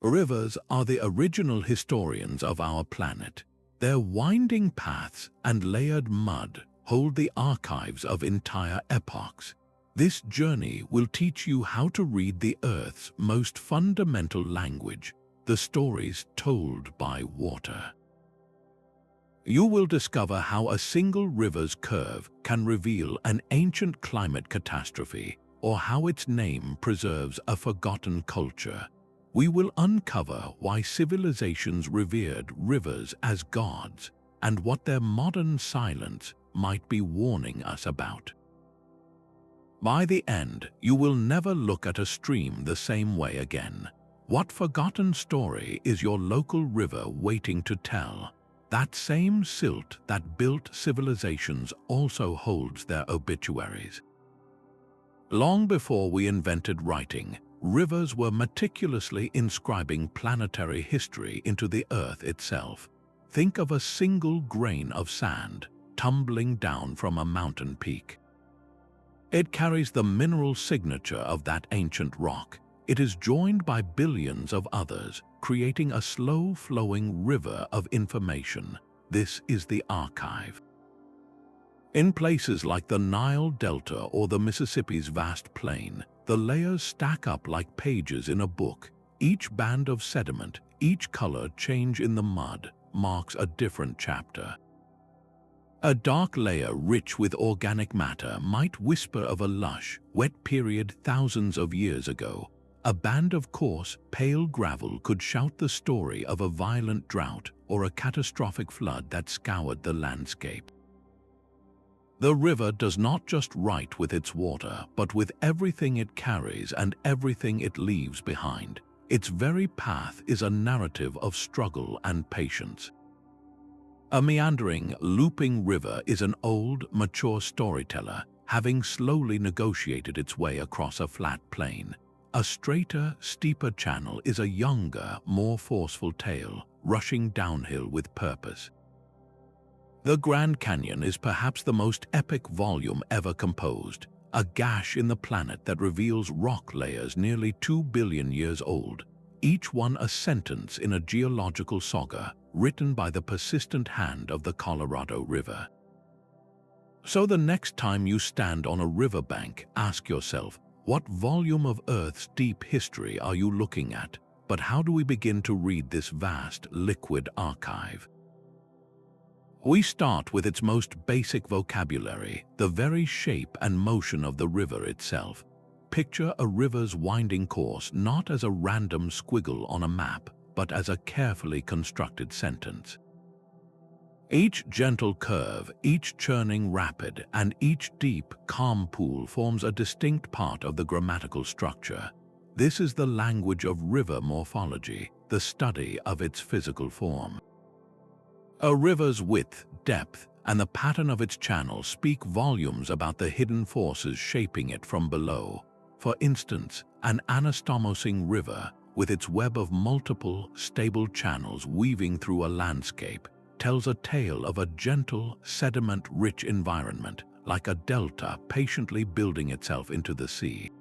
Rivers are the original historians of our planet. Their winding paths and layered mud hold the archives of entire epochs. This journey will teach you how to read the Earth's most fundamental language, the stories told by water. You will discover how a single river's curve can reveal an ancient climate catastrophe, or how its name preserves a forgotten culture. We will uncover why civilizations revered rivers as gods and what their modern silence might be warning us about. By the end, you will never look at a stream the same way again. What forgotten story is your local river waiting to tell? That same silt that built civilizations also holds their obituaries. Long before we invented writing, rivers were meticulously inscribing planetary history into the Earth itself. Think of a single grain of sand tumbling down from a mountain peak. It carries the mineral signature of that ancient rock. It is joined by billions of others, creating a slow-flowing river of information. This is the archive. In places like the Nile Delta or the Mississippi's vast plain, the layers stack up like pages in a book. Each band of sediment, each color change in the mud, marks a different chapter. A dark layer rich with organic matter might whisper of a lush, wet period thousands of years ago. A band of coarse, pale gravel could shout the story of a violent drought or a catastrophic flood that scoured the landscape. The river does not just write with its water, but with everything it carries and everything it leaves behind. Its very path is a narrative of struggle and patience. A meandering, looping river is an old, mature storyteller, having slowly negotiated its way across a flat plain. A straighter, steeper channel is a younger, more forceful tale, rushing downhill with purpose. The Grand Canyon is perhaps the most epic volume ever composed, a gash in the planet that reveals rock layers nearly 2 billion years old, each one a sentence in a geological saga written by the persistent hand of the Colorado River. So the next time you stand on a riverbank, ask yourself, what volume of Earth's deep history are you looking at? But how do we begin to read this vast, liquid archive? We start with its most basic vocabulary, the very shape and motion of the river itself. Picture a river's winding course not as a random squiggle on a map, but as a carefully constructed sentence. Each gentle curve, each churning rapid, and each deep, calm pool forms a distinct part of the grammatical structure. This is the language of river morphology, the study of its physical form. A river's width, depth, and the pattern of its channels speak volumes about the hidden forces shaping it from below. For instance, an anastomosing river, with its web of multiple, stable channels weaving through a landscape, tells a tale of a gentle, sediment-rich environment, like a delta patiently building itself into the sea.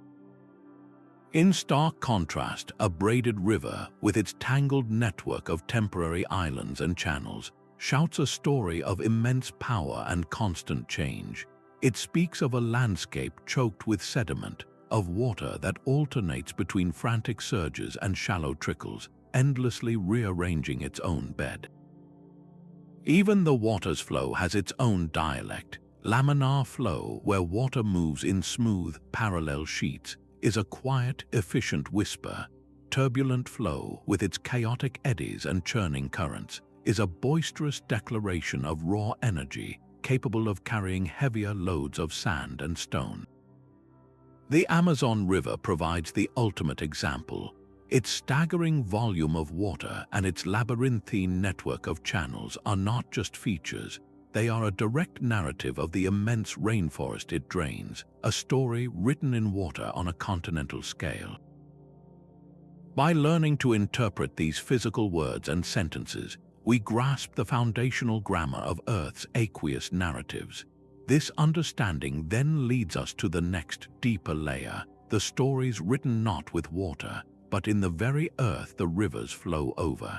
In stark contrast, a braided river, with its tangled network of temporary islands and channels, shouts a story of immense power and constant change. It speaks of a landscape choked with sediment, of water that alternates between frantic surges and shallow trickles, endlessly rearranging its own bed. Even the water's flow has its own dialect. Laminar flow, where water moves in smooth, parallel sheets, is a quiet, efficient whisper. Turbulent flow, with its chaotic eddies and churning currents, is a boisterous declaration of raw energy, capable of carrying heavier loads of sand and stone. The Amazon River provides the ultimate example. Its staggering volume of water and its labyrinthine network of channels are not just features, they are a direct narrative of the immense rainforest it drains, a story written in water on a continental scale. By learning to interpret these physical words and sentences, we grasp the foundational grammar of Earth's aqueous narratives. This understanding then leads us to the next deeper layer, the stories written not with water, but in the very earth the rivers flow over.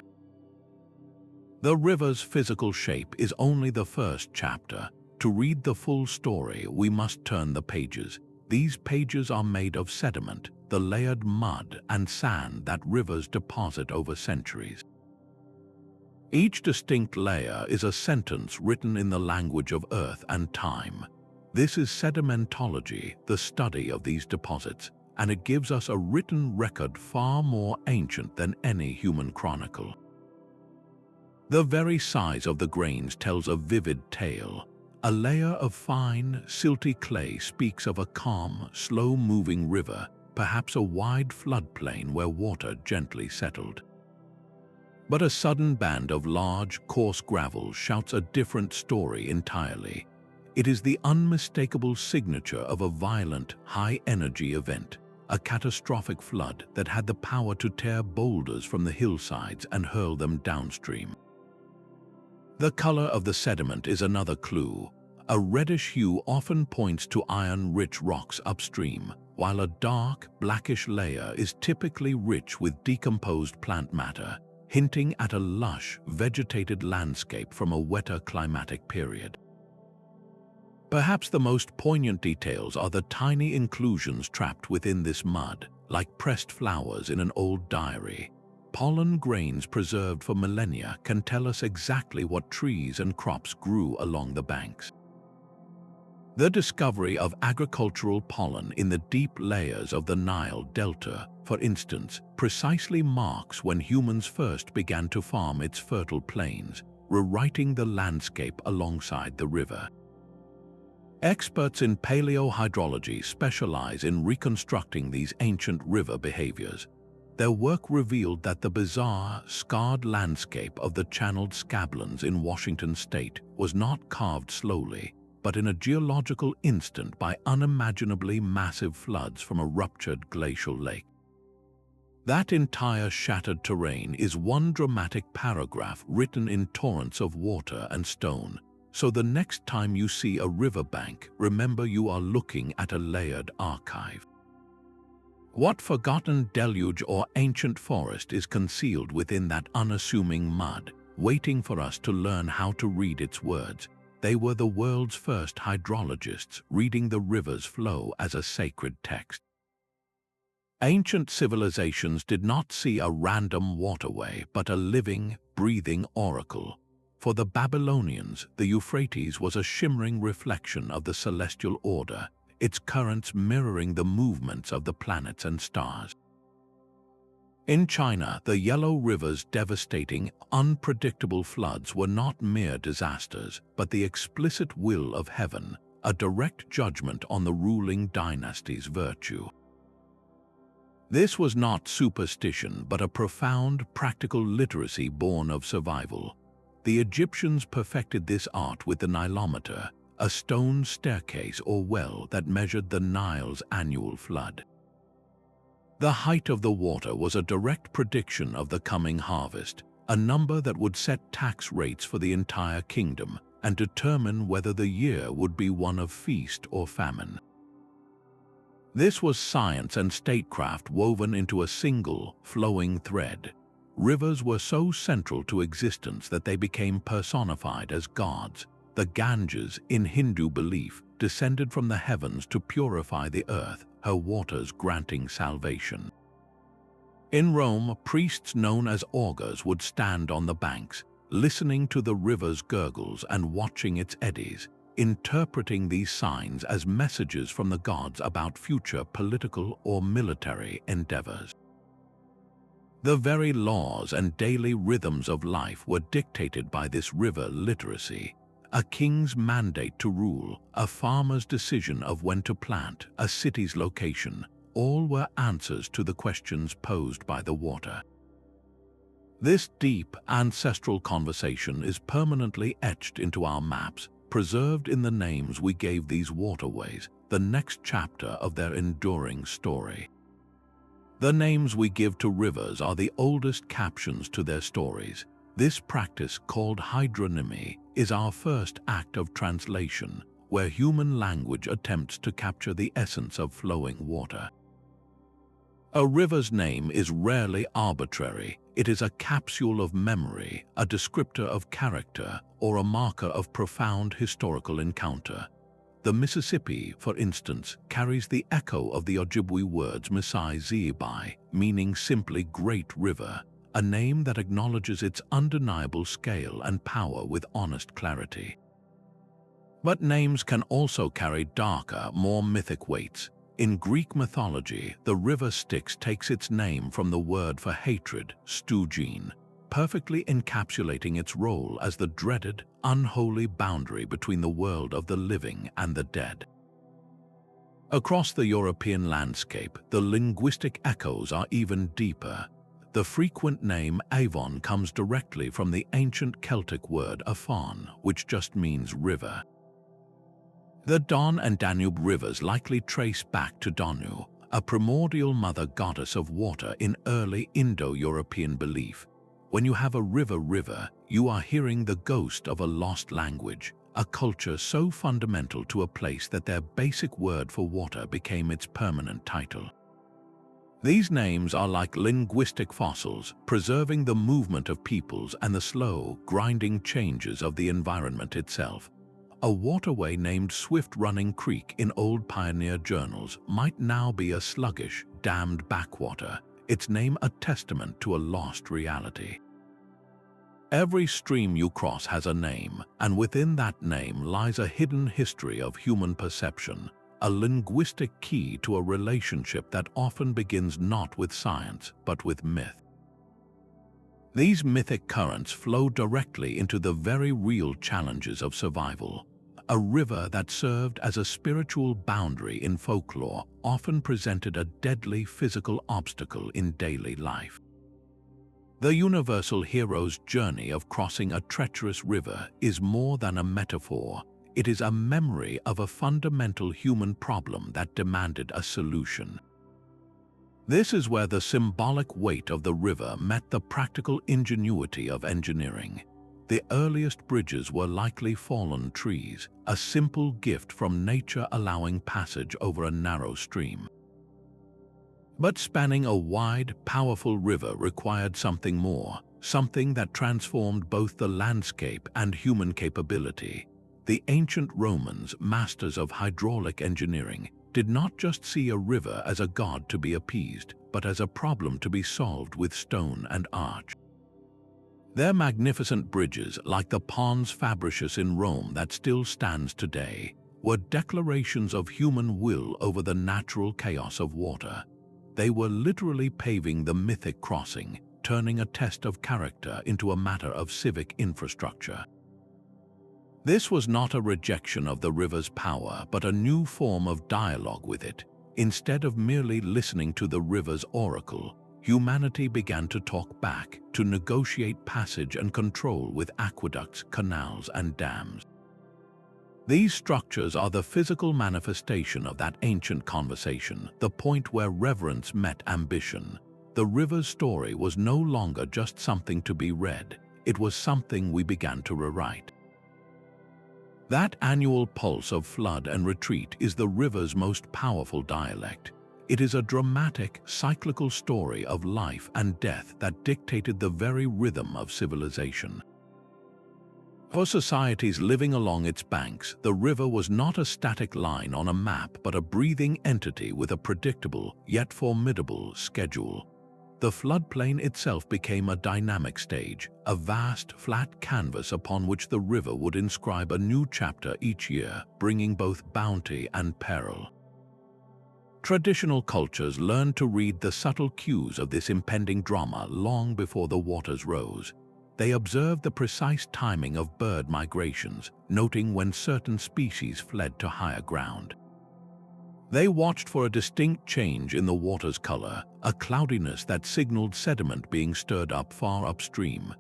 The river's physical shape is only the first chapter. To read the full story, we must turn the pages. These pages are made of sediment, the layered mud and sand that rivers deposit over centuries. Each distinct layer is a sentence written in the language of earth and time. This is sedimentology, the study of these deposits, and it gives us a written record far more ancient than any human chronicle. The very size of the grains tells a vivid tale. A layer of fine, silty clay speaks of a calm, slow-moving river, perhaps a wide floodplain where water gently settled. But a sudden band of large, coarse gravel shouts a different story entirely. It is the unmistakable signature of a violent, high-energy event, a catastrophic flood that had the power to tear boulders from the hillsides and hurl them downstream. The color of the sediment is another clue. A reddish hue often points to iron-rich rocks upstream, while a dark, blackish layer is typically rich with decomposed plant matter, hinting at a lush, vegetated landscape from a wetter climatic period. Perhaps the most poignant details are the tiny inclusions trapped within this mud, like pressed flowers in an old diary. Pollen grains preserved for millennia can tell us exactly what trees and crops grew along the banks. The discovery of agricultural pollen in the deep layers of the Nile Delta, for instance, precisely marks when humans first began to farm its fertile plains, rewriting the landscape alongside the river. Experts in paleohydrology specialize in reconstructing these ancient river behaviors. Their work revealed that the bizarre, scarred landscape of the channeled Scablands in Washington state was not carved slowly, but in a geological instant by unimaginably massive floods from a ruptured glacial lake. That entire shattered terrain is one dramatic paragraph written in torrents of water and stone, so the next time you see a riverbank, remember you are looking at a layered archive. What forgotten deluge or ancient forest is concealed within that unassuming mud, waiting for us to learn how to read its words? They were the world's first hydrologists, reading the river's flow as a sacred text. Ancient civilizations did not see a random waterway, but a living, breathing oracle. For the Babylonians, the Euphrates was a shimmering reflection of the celestial order, its currents mirroring the movements of the planets and stars. In China, the Yellow River's devastating, unpredictable floods were not mere disasters, but the explicit will of heaven, a direct judgment on the ruling dynasty's virtue. This was not superstition, but a profound, practical literacy born of survival. The Egyptians perfected this art with the Nilometer, a stone staircase or well that measured the Nile's annual flood. The height of the water was a direct prediction of the coming harvest, a number that would set tax rates for the entire kingdom and determine whether the year would be one of feast or famine. This was science and statecraft woven into a single, flowing thread. Rivers were so central to existence that they became personified as gods. The Ganges, in Hindu belief, descended from the heavens to purify the earth, her waters granting salvation. In Rome, priests known as augurs would stand on the banks, listening to the river's gurgles and watching its eddies, interpreting these signs as messages from the gods about future political or military endeavors. The very laws and daily rhythms of life were dictated by this river literacy. A king's mandate to rule, a farmer's decision of when to plant, a city's location, all were answers to the questions posed by the water. This deep, ancestral conversation is permanently etched into our maps, preserved in the names we gave these waterways, the next chapter of their enduring story. The names we give to rivers are the oldest captions to their stories. This practice, called hydronymy, is our first act of translation, where human language attempts to capture the essence of flowing water. A river's name is rarely arbitrary. It is a capsule of memory, a descriptor of character, or a marker of profound historical encounter. The Mississippi, for instance, carries the echo of the Ojibwe words Misai-Zibai, meaning simply Great River, a name that acknowledges its undeniable scale and power with honest clarity. But names can also carry darker, more mythic weights. In Greek mythology, the river Styx takes its name from the word for hatred, stugene, perfectly encapsulating its role as the dreaded, unholy boundary between the world of the living and the dead. Across the European landscape, the linguistic echoes are even deeper. The frequent name Avon comes directly from the ancient Celtic word Afon, which just means river. The Don and Danube rivers likely trace back to Danu, a primordial mother goddess of water in early Indo-European belief. When you have a river, you are hearing the ghost of a lost language, a culture so fundamental to a place that their basic word for water became its permanent title. These names are like linguistic fossils, preserving the movement of peoples and the slow, grinding changes of the environment itself. A waterway named Swift-Running Creek in old pioneer journals might now be a sluggish, dammed backwater, its name a testament to a lost reality. Every stream you cross has a name, and within that name lies a hidden history of human perception, a linguistic key to a relationship that often begins not with science, but with myth. These mythic currents flow directly into the very real challenges of survival. A river that served as a spiritual boundary in folklore often presented a deadly physical obstacle in daily life. The universal hero's journey of crossing a treacherous river is more than a metaphor. It is a memory of a fundamental human problem that demanded a solution. This is where the symbolic weight of the river met the practical ingenuity of engineering. The earliest bridges were likely fallen trees, a simple gift from nature allowing passage over a narrow stream. But spanning a wide, powerful river required something more, something that transformed both the landscape and human capability. The ancient Romans, masters of hydraulic engineering, did not just see a river as a god to be appeased, but as a problem to be solved with stone and arch. Their magnificent bridges, like the Pons Fabricius in Rome that still stands today, were declarations of human will over the natural chaos of water. They were literally paving the mythic crossing, turning a test of character into a matter of civic infrastructure. This was not a rejection of the river's power, but a new form of dialogue with it. Instead of merely listening to the river's oracle, humanity began to talk back, to negotiate passage and control with aqueducts, canals, and dams. These structures are the physical manifestation of that ancient conversation, the point where reverence met ambition. The river's story was no longer just something to be read, it was something we began to rewrite. That annual pulse of flood and retreat is the river's most powerful dialect. It is a dramatic, cyclical story of life and death that dictated the very rhythm of civilization. For societies living along its banks, the river was not a static line on a map but a breathing entity with a predictable, yet formidable, schedule. The floodplain itself became a dynamic stage, a vast, flat canvas upon which the river would inscribe a new chapter each year, bringing both bounty and peril. Traditional cultures learned to read the subtle cues of this impending drama long before the waters rose. They observed the precise timing of bird migrations, noting when certain species fled to higher ground. They watched for a distinct change in the water's color, a cloudiness that signaled sediment being stirred up far upstream.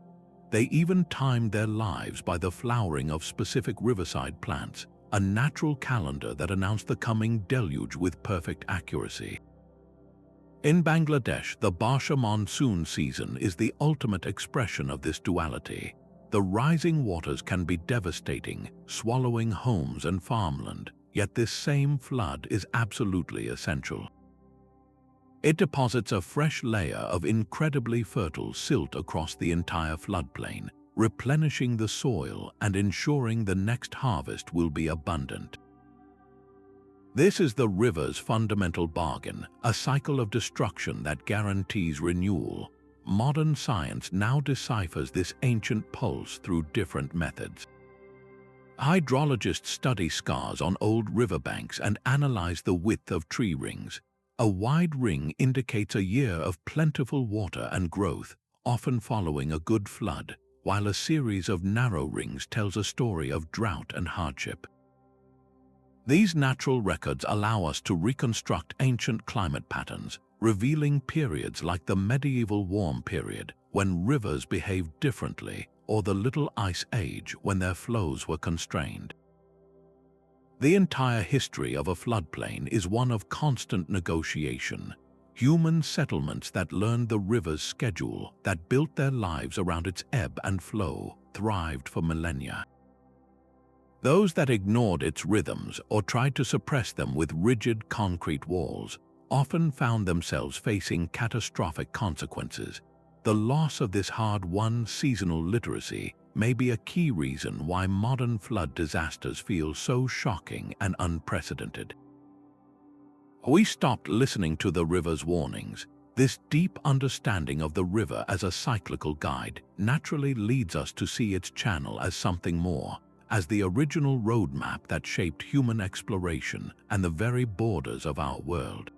They even timed their lives by the flowering of specific riverside plants, a natural calendar that announced the coming deluge with perfect accuracy. In Bangladesh, the Barsha monsoon season is the ultimate expression of this duality. The rising waters can be devastating, swallowing homes and farmland, yet this same flood is absolutely essential. It deposits a fresh layer of incredibly fertile silt across the entire floodplain, replenishing the soil and ensuring the next harvest will be abundant. This is the river's fundamental bargain, a cycle of destruction that guarantees renewal. Modern science now deciphers this ancient pulse through different methods. Hydrologists study scars on old riverbanks and analyze the width of tree rings. A wide ring indicates a year of plentiful water and growth, often following a good flood, while a series of narrow rings tells a story of drought and hardship. These natural records allow us to reconstruct ancient climate patterns, revealing periods like the medieval warm period, when rivers behaved differently, or the Little Ice Age, when their flows were constrained. The entire history of a floodplain is one of constant negotiation. Human settlements that learned the river's schedule, that built their lives around its ebb and flow, thrived for millennia. Those that ignored its rhythms or tried to suppress them with rigid concrete walls often found themselves facing catastrophic consequences. The loss of this hard-won seasonal literacy may be a key reason why modern flood disasters feel so shocking and unprecedented. We stopped listening to the river's warnings. This deep understanding of the river as a cyclical guide naturally leads us to see its channel as something more, as the original roadmap that shaped human exploration and the very borders of our world.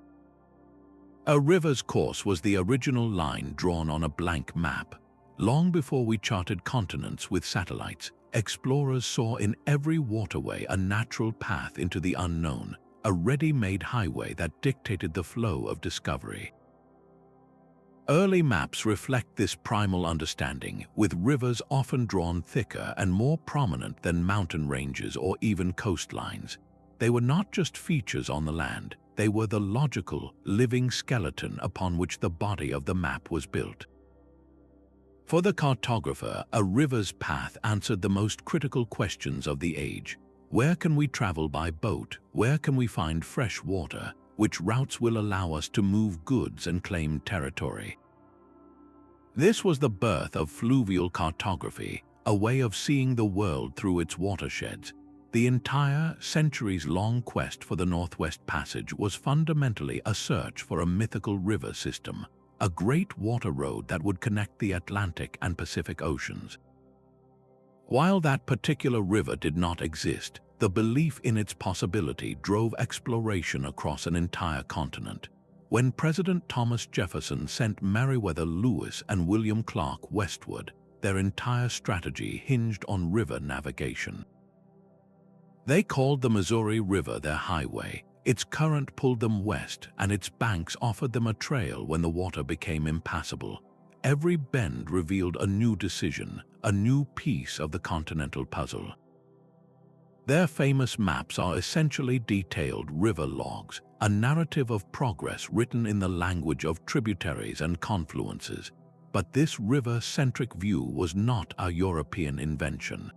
A river's course was the original line drawn on a blank map. Long before we charted continents with satellites, explorers saw in every waterway a natural path into the unknown, a ready-made highway that dictated the flow of discovery. Early maps reflect this primal understanding, with rivers often drawn thicker and more prominent than mountain ranges or even coastlines. They were not just features on the land, they were the logical, living skeleton upon which the body of the map was built. For the cartographer, a river's path answered the most critical questions of the age. Where can we travel by boat? Where can we find fresh water? Which routes will allow us to move goods and claim territory? This was the birth of fluvial cartography, a way of seeing the world through its watersheds. The entire centuries-long quest for the Northwest Passage was fundamentally a search for a mythical river system, a great water road that would connect the Atlantic and Pacific Oceans. While that particular river did not exist, the belief in its possibility drove exploration across an entire continent. When President Thomas Jefferson sent Meriwether Lewis and William Clark westward, their entire strategy hinged on river navigation. They called the Missouri River their highway. Its current pulled them west, and its banks offered them a trail when the water became impassable. Every bend revealed a new decision, a new piece of the continental puzzle. Their famous maps are essentially detailed river logs, a narrative of progress written in the language of tributaries and confluences. But this river-centric view was not a European invention.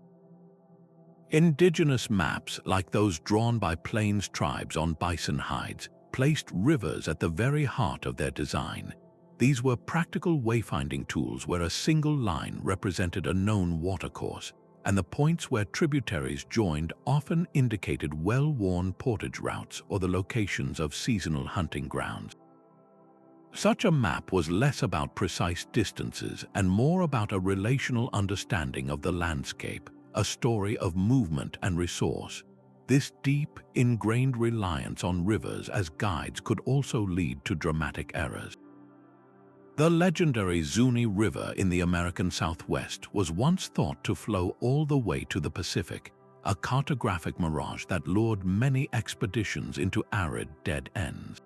Indigenous maps, like those drawn by Plains tribes on bison hides, placed rivers at the very heart of their design. These were practical wayfinding tools where a single line represented a known watercourse, and the points where tributaries joined often indicated well-worn portage routes or the locations of seasonal hunting grounds. Such a map was less about precise distances and more about a relational understanding of the landscape, a story of movement and resource. This deep, ingrained reliance on rivers as guides could also lead to dramatic errors. The legendary Zuni River in the American Southwest was once thought to flow all the way to the Pacific, a cartographic mirage that lured many expeditions into arid, dead ends.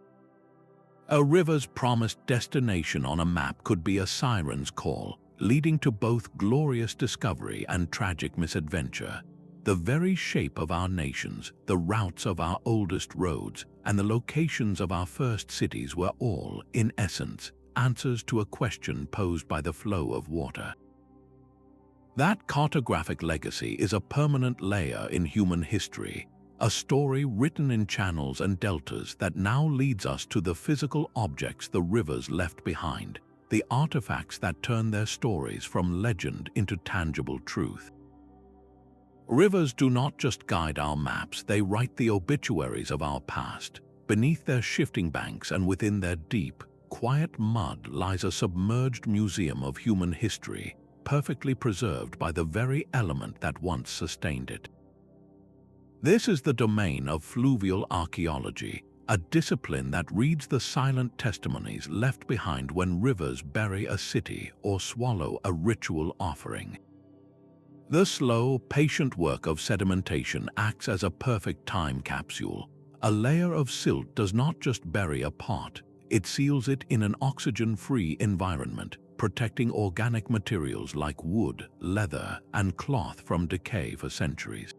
A river's promised destination on a map could be a siren's call, leading to both glorious discovery and tragic misadventure. The very shape of our nations, the routes of our oldest roads, and the locations of our first cities were all, in essence, answers to a question posed by the flow of water. That cartographic legacy is a permanent layer in human history. a story written in channels and deltas that now leads us to the physical objects the rivers left behind, the artifacts that turn their stories from legend into tangible truth. Rivers do not just guide our maps, they write the obituaries of our past. Beneath their shifting banks and within their deep, quiet mud lies a submerged museum of human history, perfectly preserved by the very element that once sustained it. This is the domain of Fluvial archaeology, a discipline that reads the silent testimonies left behind when rivers bury a city or swallow a ritual offering. The slow, patient work of sedimentation acts as a perfect time capsule. A layer of silt does not just bury a pot, it seals it in an oxygen-free environment, protecting organic materials like wood, leather, and cloth from decay for centuries.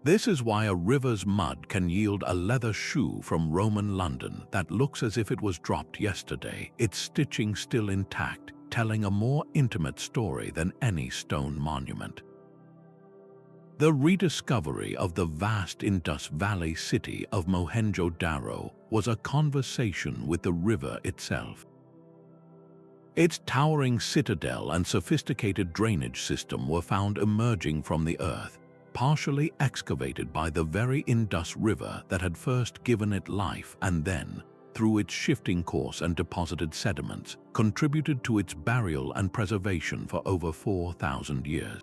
This is why a river's mud can yield a leather shoe from Roman London that looks as if it was dropped yesterday, its stitching still intact, telling a more intimate story than any stone monument. The rediscovery of the vast Indus Valley city of Mohenjo-Daro was a conversation with the river itself. Its towering citadel and sophisticated drainage system were found emerging from the earth, partially excavated by the very Indus River that had first given it life and then, through its shifting course and deposited sediments, contributed to its burial and preservation for over 4,000 years.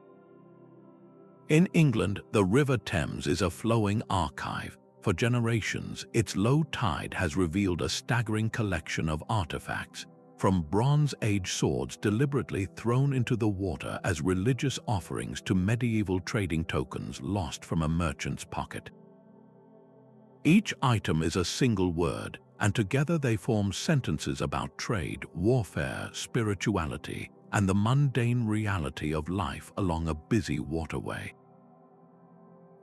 In England, the River Thames is a flowing archive. For generations, its low tide has revealed a staggering collection of artifacts, from Bronze Age swords deliberately thrown into the water as religious offerings to medieval trading tokens lost from a merchant's pocket. Each item is a single word, and together they form sentences about trade, warfare, spirituality, and the mundane reality of life along a busy waterway.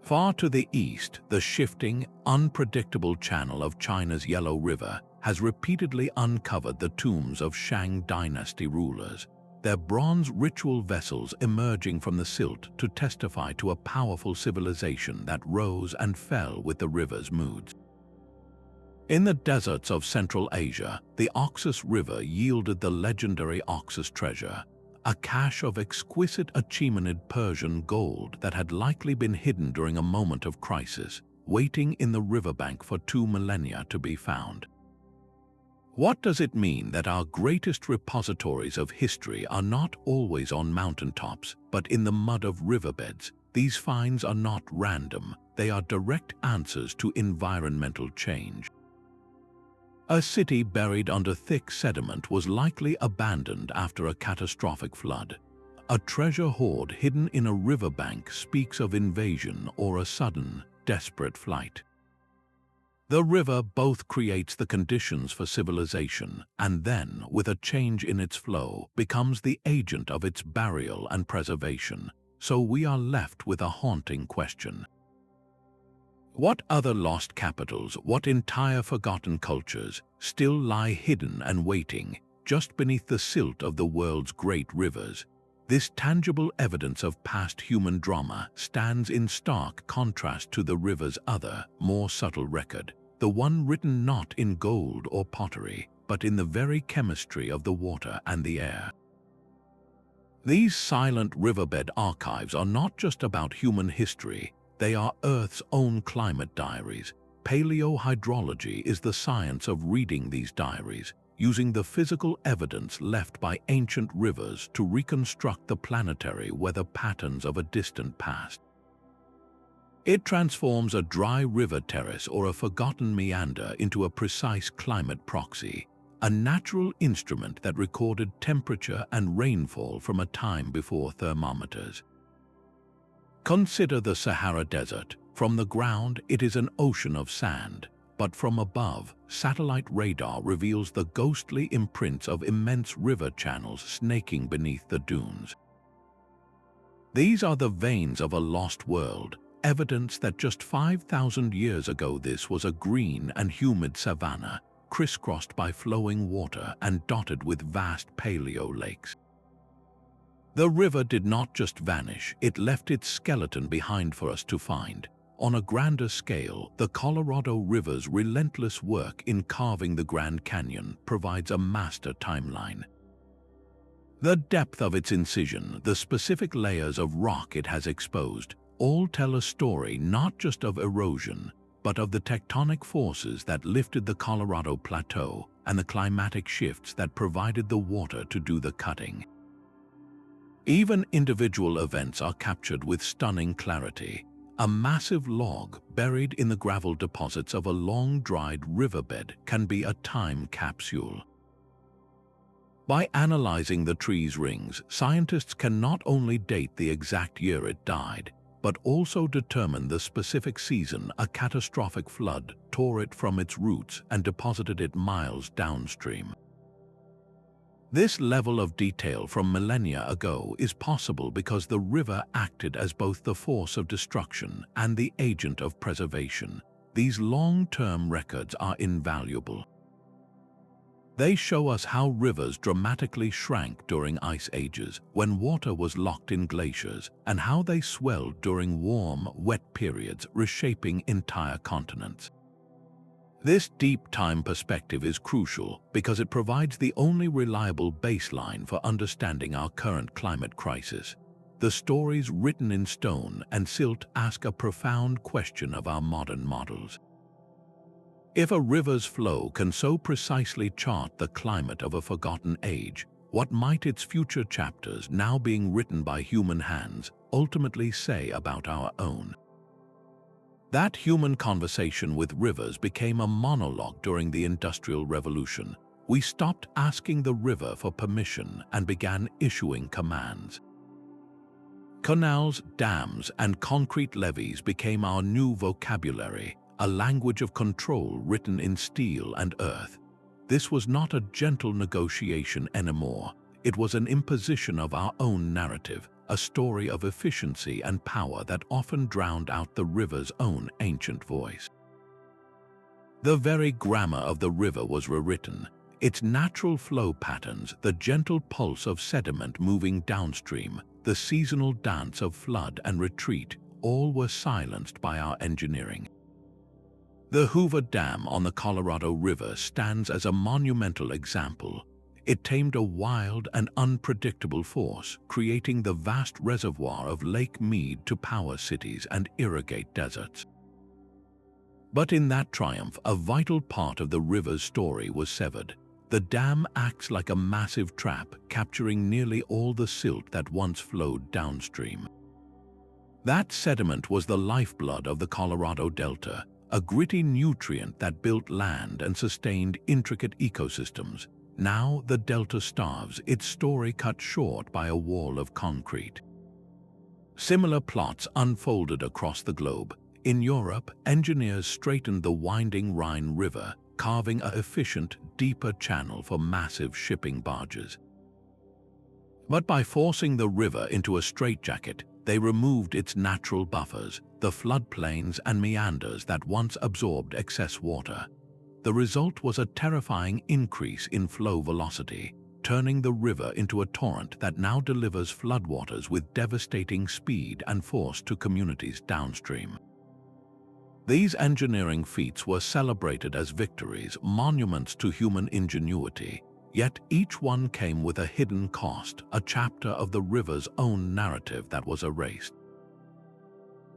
Far to the east, the shifting, unpredictable channel of China's Yellow River has repeatedly uncovered the tombs of Shang dynasty rulers, their bronze ritual vessels emerging from the silt to testify to a powerful civilization that rose and fell with the river's moods. In the deserts of Central Asia, the Oxus River yielded the legendary Oxus treasure, a cache of exquisite Achaemenid Persian gold that had likely been hidden during a moment of crisis, waiting in the riverbank for 2 millennia to be found. What does it mean that our greatest repositories of history are not always on mountaintops, but in the mud of riverbeds? These finds are not random, they are direct answers to environmental change. A city buried under thick sediment was likely abandoned after a catastrophic flood. A treasure hoard hidden in a riverbank speaks of invasion or a sudden, desperate flight. The river both creates the conditions for civilization and then, with a change in its flow, becomes the agent of its burial and preservation. So we are left with a haunting question. What other lost capitals, what entire forgotten cultures, still lie hidden and waiting, just beneath the silt of the world's great rivers? This tangible evidence of past human drama stands in stark contrast to the river's other, more subtle record, the one written not in gold or pottery, but in the very chemistry of the water and the air. These silent riverbed archives are not just about human history, they are Earth's own climate diaries. Paleohydrology is the science of reading these diaries, using the physical evidence left by ancient rivers to reconstruct the planetary weather patterns of a distant past. It transforms a dry river terrace or a forgotten meander into a precise climate proxy, a natural instrument that recorded temperature and rainfall from a time before thermometers. Consider the Sahara Desert. From the ground, it is an ocean of sand, but from above, satellite radar reveals the ghostly imprints of immense river channels snaking beneath the dunes. These are the veins of a lost world, evidence that just 5,000 years ago this was a green and humid savanna, crisscrossed by flowing water and dotted with vast paleo lakes. The river did not just vanish, it left its skeleton behind for us to find. On a grander scale, the Colorado River's relentless work in carving the Grand Canyon provides a master timeline. The depth of its incision, the specific layers of rock it has exposed, all tell a story not just of erosion, but of the tectonic forces that lifted the Colorado Plateau and the climatic shifts that provided the water to do the cutting. Even individual events are captured with stunning clarity. A massive log buried in the gravel deposits of a long-dried riverbed can be a time capsule. By analyzing the tree's rings, scientists can not only date the exact year it died, but also determine the specific season a catastrophic flood tore it from its roots and deposited it miles downstream. This level of detail from millennia ago is possible because the river acted as both the force of destruction and the agent of preservation. These long-term records are invaluable. They show us how rivers dramatically shrank during ice ages when water was locked in glaciers, and how they swelled during warm, wet periods, reshaping entire continents. This deep time perspective is crucial because it provides the only reliable baseline for understanding our current climate crisis. The stories written in stone and silt ask a profound question of our modern models. If a river's flow can so precisely chart the climate of a forgotten age, what might its future chapters, now being written by human hands, ultimately say about our own? That human conversation with rivers became a monologue during the Industrial Revolution. We stopped asking the river for permission and began issuing commands. Canals, dams, and concrete levees became our new vocabulary, a language of control written in steel and earth. This was not a gentle negotiation anymore. It was an imposition of our own narrative, a story of efficiency and power that often drowned out the river's own ancient voice. The very grammar of the river was rewritten. Its natural flow patterns, the gentle pulse of sediment moving downstream, the seasonal dance of flood and retreat, all were silenced by our engineering. The Hoover Dam on the Colorado River stands as a monumental example. It tamed a wild and unpredictable force, creating the vast reservoir of Lake Mead to power cities and irrigate deserts. But in that triumph, a vital part of the river's story was severed. The dam acts like a massive trap, capturing nearly all the silt that once flowed downstream. That sediment was the lifeblood of the Colorado Delta, a gritty nutrient that built land and sustained intricate ecosystems. Now the delta starves, its story cut short by a wall of concrete. Similar plots unfolded across the globe. In Europe, engineers straightened the winding Rhine River, carving an efficient, deeper channel for massive shipping barges. But by forcing the river into a straitjacket, they removed its natural buffers, the floodplains and meanders that once absorbed excess water. The result was a terrifying increase in flow velocity, turning the river into a torrent that now delivers floodwaters with devastating speed and force to communities downstream. These engineering feats were celebrated as victories, monuments to human ingenuity, yet each one came with a hidden cost, a chapter of the river's own narrative that was erased.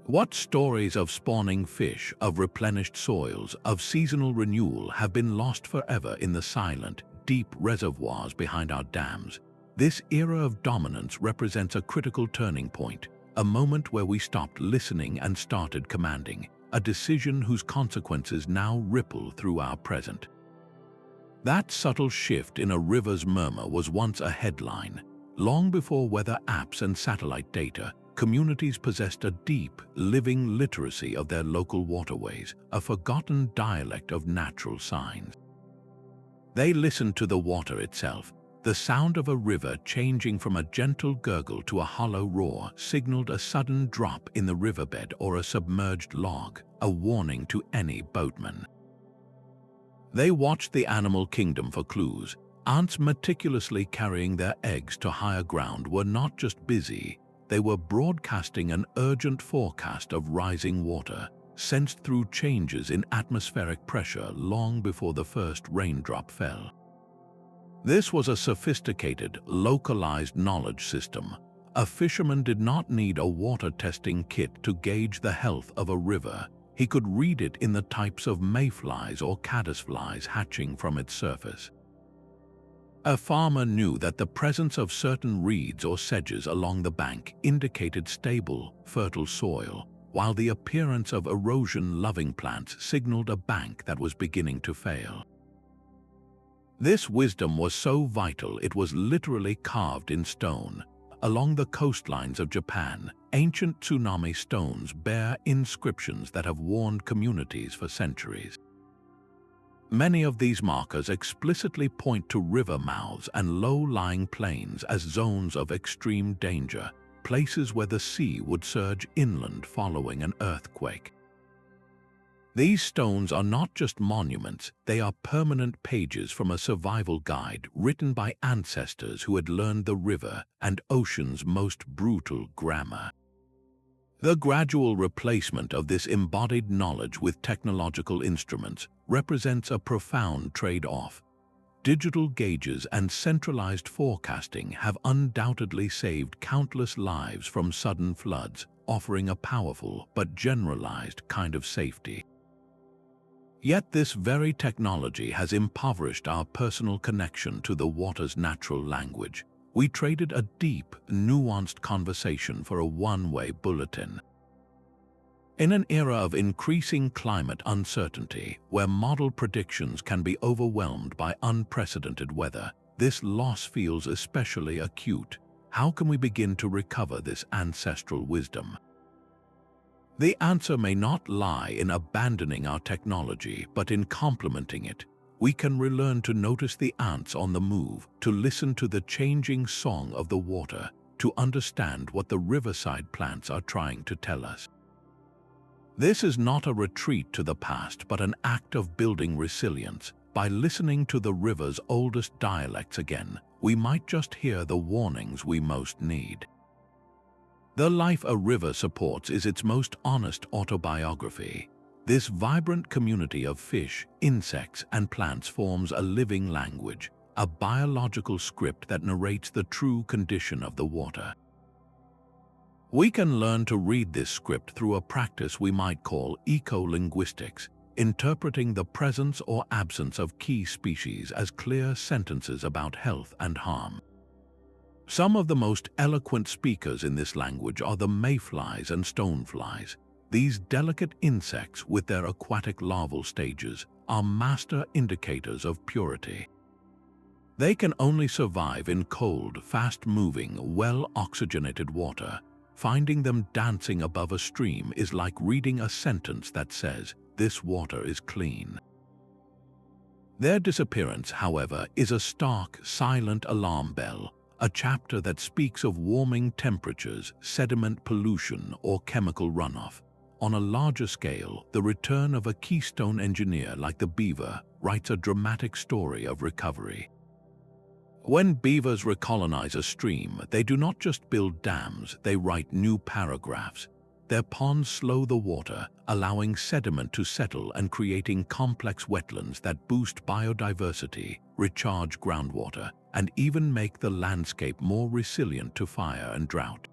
What stories of spawning fish, of replenished soils, of seasonal renewal have been lost forever in the silent, deep reservoirs behind our dams? This era of dominance represents a critical turning point, a moment where we stopped listening and started commanding, a decision whose consequences now ripple through our present. That subtle shift in a river's murmur was once a headline. Long before weather apps and satellite data, communities possessed a deep, living literacy of their local waterways, a forgotten dialect of natural signs. They listened to the water itself. The sound of a river changing from a gentle gurgle to a hollow roar signaled a sudden drop in the riverbed or a submerged log, a warning to any boatman. They watched the animal kingdom for clues. Ants meticulously carrying their eggs to higher ground were not just busy, they were broadcasting an urgent forecast of rising water, sensed through changes in atmospheric pressure long before the first raindrop fell. This was a sophisticated, localized knowledge system. A fisherman did not need a water testing kit to gauge the health of a river. He could read it in the types of mayflies or caddisflies hatching from its surface. A farmer knew that the presence of certain reeds or sedges along the bank indicated stable, fertile soil, while the appearance of erosion-loving plants signaled a bank that was beginning to fail. This wisdom was so vital it was literally carved in stone. Along the coastlines of Japan, ancient tsunami stones bear inscriptions that have warned communities for centuries. Many of these markers explicitly point to river mouths and low-lying plains as zones of extreme danger, places where the sea would surge inland following an earthquake. These stones are not just monuments, they are permanent pages from a survival guide written by ancestors who had learned the river and ocean's most brutal grammar. The gradual replacement of this embodied knowledge with technological instruments represents a profound trade-off. Digital gauges and centralized forecasting have undoubtedly saved countless lives from sudden floods, offering a powerful but generalized kind of safety. Yet this very technology has impoverished our personal connection to the water's natural language. We traded a deep, nuanced conversation for a one-way bulletin. In an era of increasing climate uncertainty, where model predictions can be overwhelmed by unprecedented weather, this loss feels especially acute. How can we begin to recover this ancestral wisdom? The answer may not lie in abandoning our technology, but in complementing it. We can relearn to notice the ants on the move, to listen to the changing song of the water, to understand what the riverside plants are trying to tell us. This is not a retreat to the past, but an act of building resilience. By listening to the river's oldest dialects again, we might just hear the warnings we most need. The life a river supports is its most honest autobiography. This vibrant community of fish, insects, and plants forms a living language, a biological script that narrates the true condition of the water. We can learn to read this script through a practice we might call eco-linguistics, interpreting the presence or absence of key species as clear sentences about health and harm. Some of the most eloquent speakers in this language are the mayflies and stoneflies. These delicate insects, with their aquatic larval stages, are master indicators of purity. They can only survive in cold, fast-moving, well-oxygenated water. Finding them dancing above a stream is like reading a sentence that says, "This water is clean." Their disappearance, however, is a stark, silent alarm bell, a chapter that speaks of warming temperatures, sediment pollution, or chemical runoff. On a larger scale, the return of a keystone engineer like the beaver writes a dramatic story of recovery. When beavers recolonize a stream, they do not just build dams, they write new paragraphs. Their ponds slow the water, allowing sediment to settle and creating complex wetlands that boost biodiversity, recharge groundwater, and even make the landscape more resilient to fire and drought.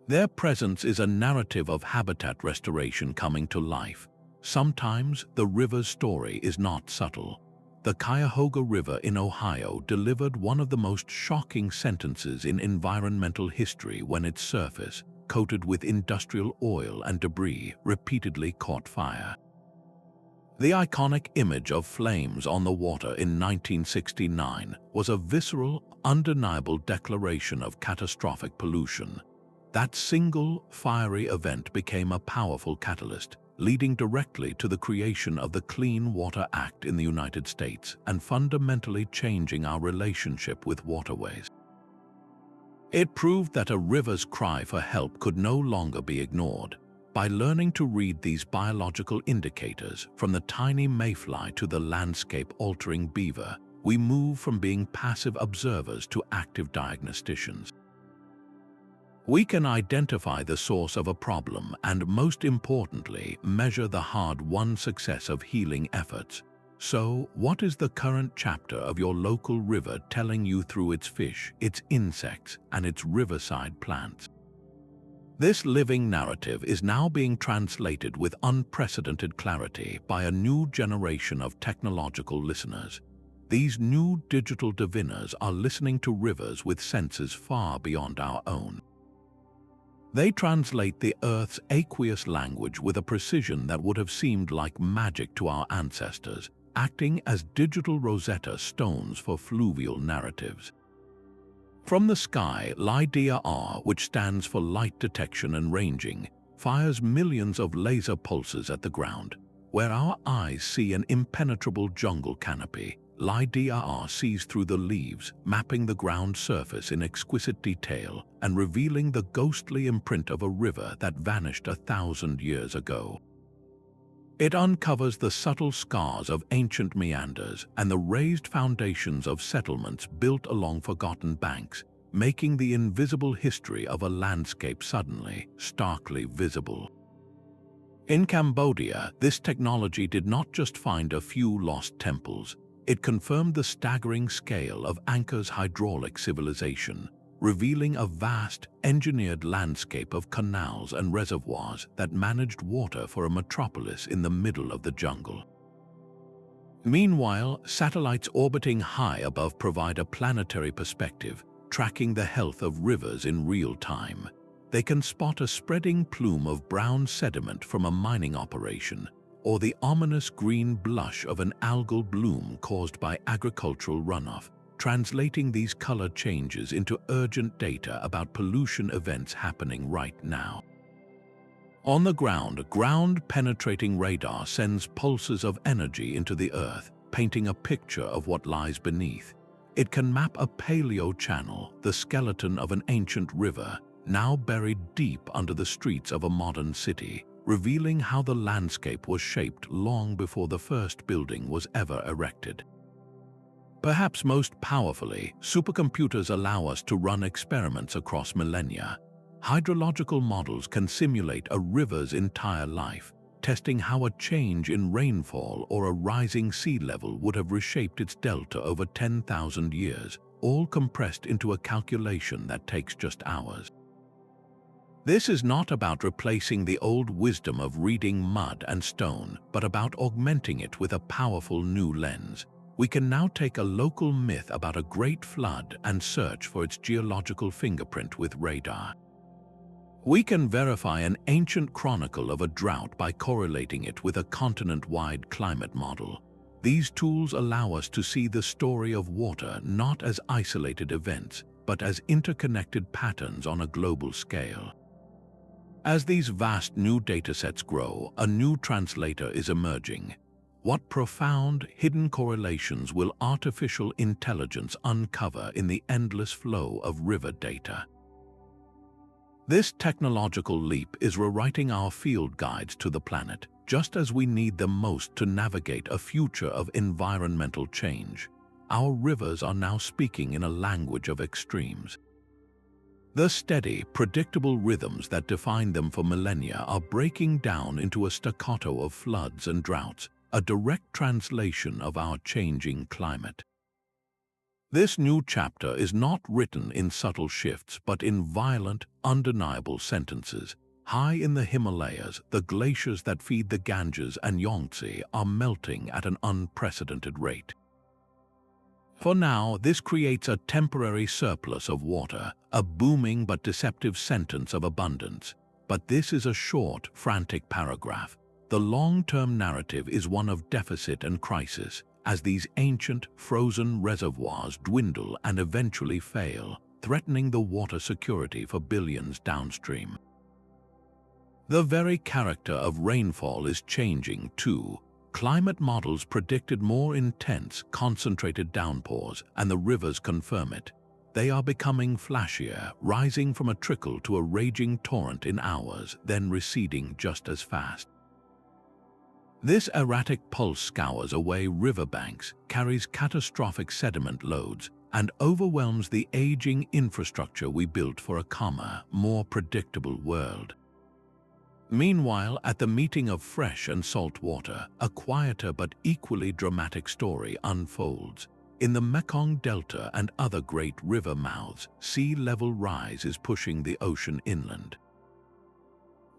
Their presence is a narrative of habitat restoration coming to life. Sometimes the river's story is not subtle. The Cuyahoga River in Ohio delivered one of the most shocking sentences in environmental history when its surface, coated with industrial oil and debris, repeatedly caught fire. The iconic image of flames on the water in 1969 was a visceral, undeniable declaration of catastrophic pollution. That single, fiery event became a powerful catalyst, leading directly to the creation of the Clean Water Act in the United States and fundamentally changing our relationship with waterways. It proved that a river's cry for help could no longer be ignored. By learning to read these biological indicators, from the tiny mayfly to the landscape-altering beaver, we move from being passive observers to active diagnosticians. We can identify the source of a problem and, most importantly, measure the hard-won success of healing efforts. So, what is the current chapter of your local river telling you through its fish, its insects, and its riverside plants? This living narrative is now being translated with unprecedented clarity by a new generation of technological listeners. These new digital diviners are listening to rivers with senses far beyond our own. They translate the Earth's aqueous language with a precision that would have seemed like magic to our ancestors, acting as digital Rosetta Stones for fluvial narratives. From the sky, LiDAR, which stands for light detection and ranging, fires millions of laser pulses at the ground. Where our eyes see an impenetrable jungle canopy, LiDAR sees through the leaves, mapping the ground surface in exquisite detail and revealing the ghostly imprint of a river that vanished 1,000 years ago. It uncovers the subtle scars of ancient meanders and the raised foundations of settlements built along forgotten banks, making the invisible history of a landscape suddenly, starkly visible. In Cambodia, this technology did not just find a few lost temples. It confirmed the staggering scale of Angkor's hydraulic civilization, revealing a vast, engineered landscape of canals and reservoirs that managed water for a metropolis in the middle of the jungle. Meanwhile, satellites orbiting high above provide a planetary perspective, tracking the health of rivers in real time. They can spot a spreading plume of brown sediment from a mining operation, or the ominous green blush of an algal bloom caused by agricultural runoff, translating these color changes into urgent data about pollution events happening right now. On the ground-penetrating radar sends pulses of energy into the earth, painting a picture of what lies beneath. It can map a paleo channel, the skeleton of an ancient river, now buried deep under the streets of a modern city, revealing how the landscape was shaped long before the first building was ever erected. Perhaps most powerfully, supercomputers allow us to run experiments across millennia. Hydrological models can simulate a river's entire life, testing how a change in rainfall or a rising sea level would have reshaped its delta over 10,000 years, all compressed into a calculation that takes just hours. This is not about replacing the old wisdom of reading mud and stone, but about augmenting it with a powerful new lens. We can now take a local myth about a great flood and search for its geological fingerprint with radar. We can verify an ancient chronicle of a drought by correlating it with a continent-wide climate model. These tools allow us to see the story of water not as isolated events, but as interconnected patterns on a global scale. As these vast new datasets grow, a new translator is emerging. What profound, hidden correlations will artificial intelligence uncover in the endless flow of river data? This technological leap is rewriting our field guides to the planet, just as we need them most to navigate a future of environmental change. Our rivers are now speaking in a language of extremes. The steady, predictable rhythms that define them for millennia are breaking down into a staccato of floods and droughts, a direct translation of our changing climate. This new chapter is not written in subtle shifts, but in violent, undeniable sentences. High in the Himalayas, the glaciers that feed the Ganges and Yangtze are melting at an unprecedented rate. For now, this creates a temporary surplus of water, a booming but deceptive sentence of abundance. But this is a short, frantic paragraph. The long-term narrative is one of deficit and crisis, as these ancient, frozen reservoirs dwindle and eventually fail, threatening the water security for billions downstream. The very character of rainfall is changing too. Climate models predicted more intense, concentrated downpours, and the rivers confirm it. They are becoming flashier, rising from a trickle to a raging torrent in hours, then receding just as fast. This erratic pulse scours away riverbanks, carries catastrophic sediment loads, and overwhelms the aging infrastructure we built for a calmer, more predictable world. Meanwhile, at the meeting of fresh and salt water, a quieter but equally dramatic story unfolds. In the Mekong Delta and other great river mouths, sea level rise is pushing the ocean inland.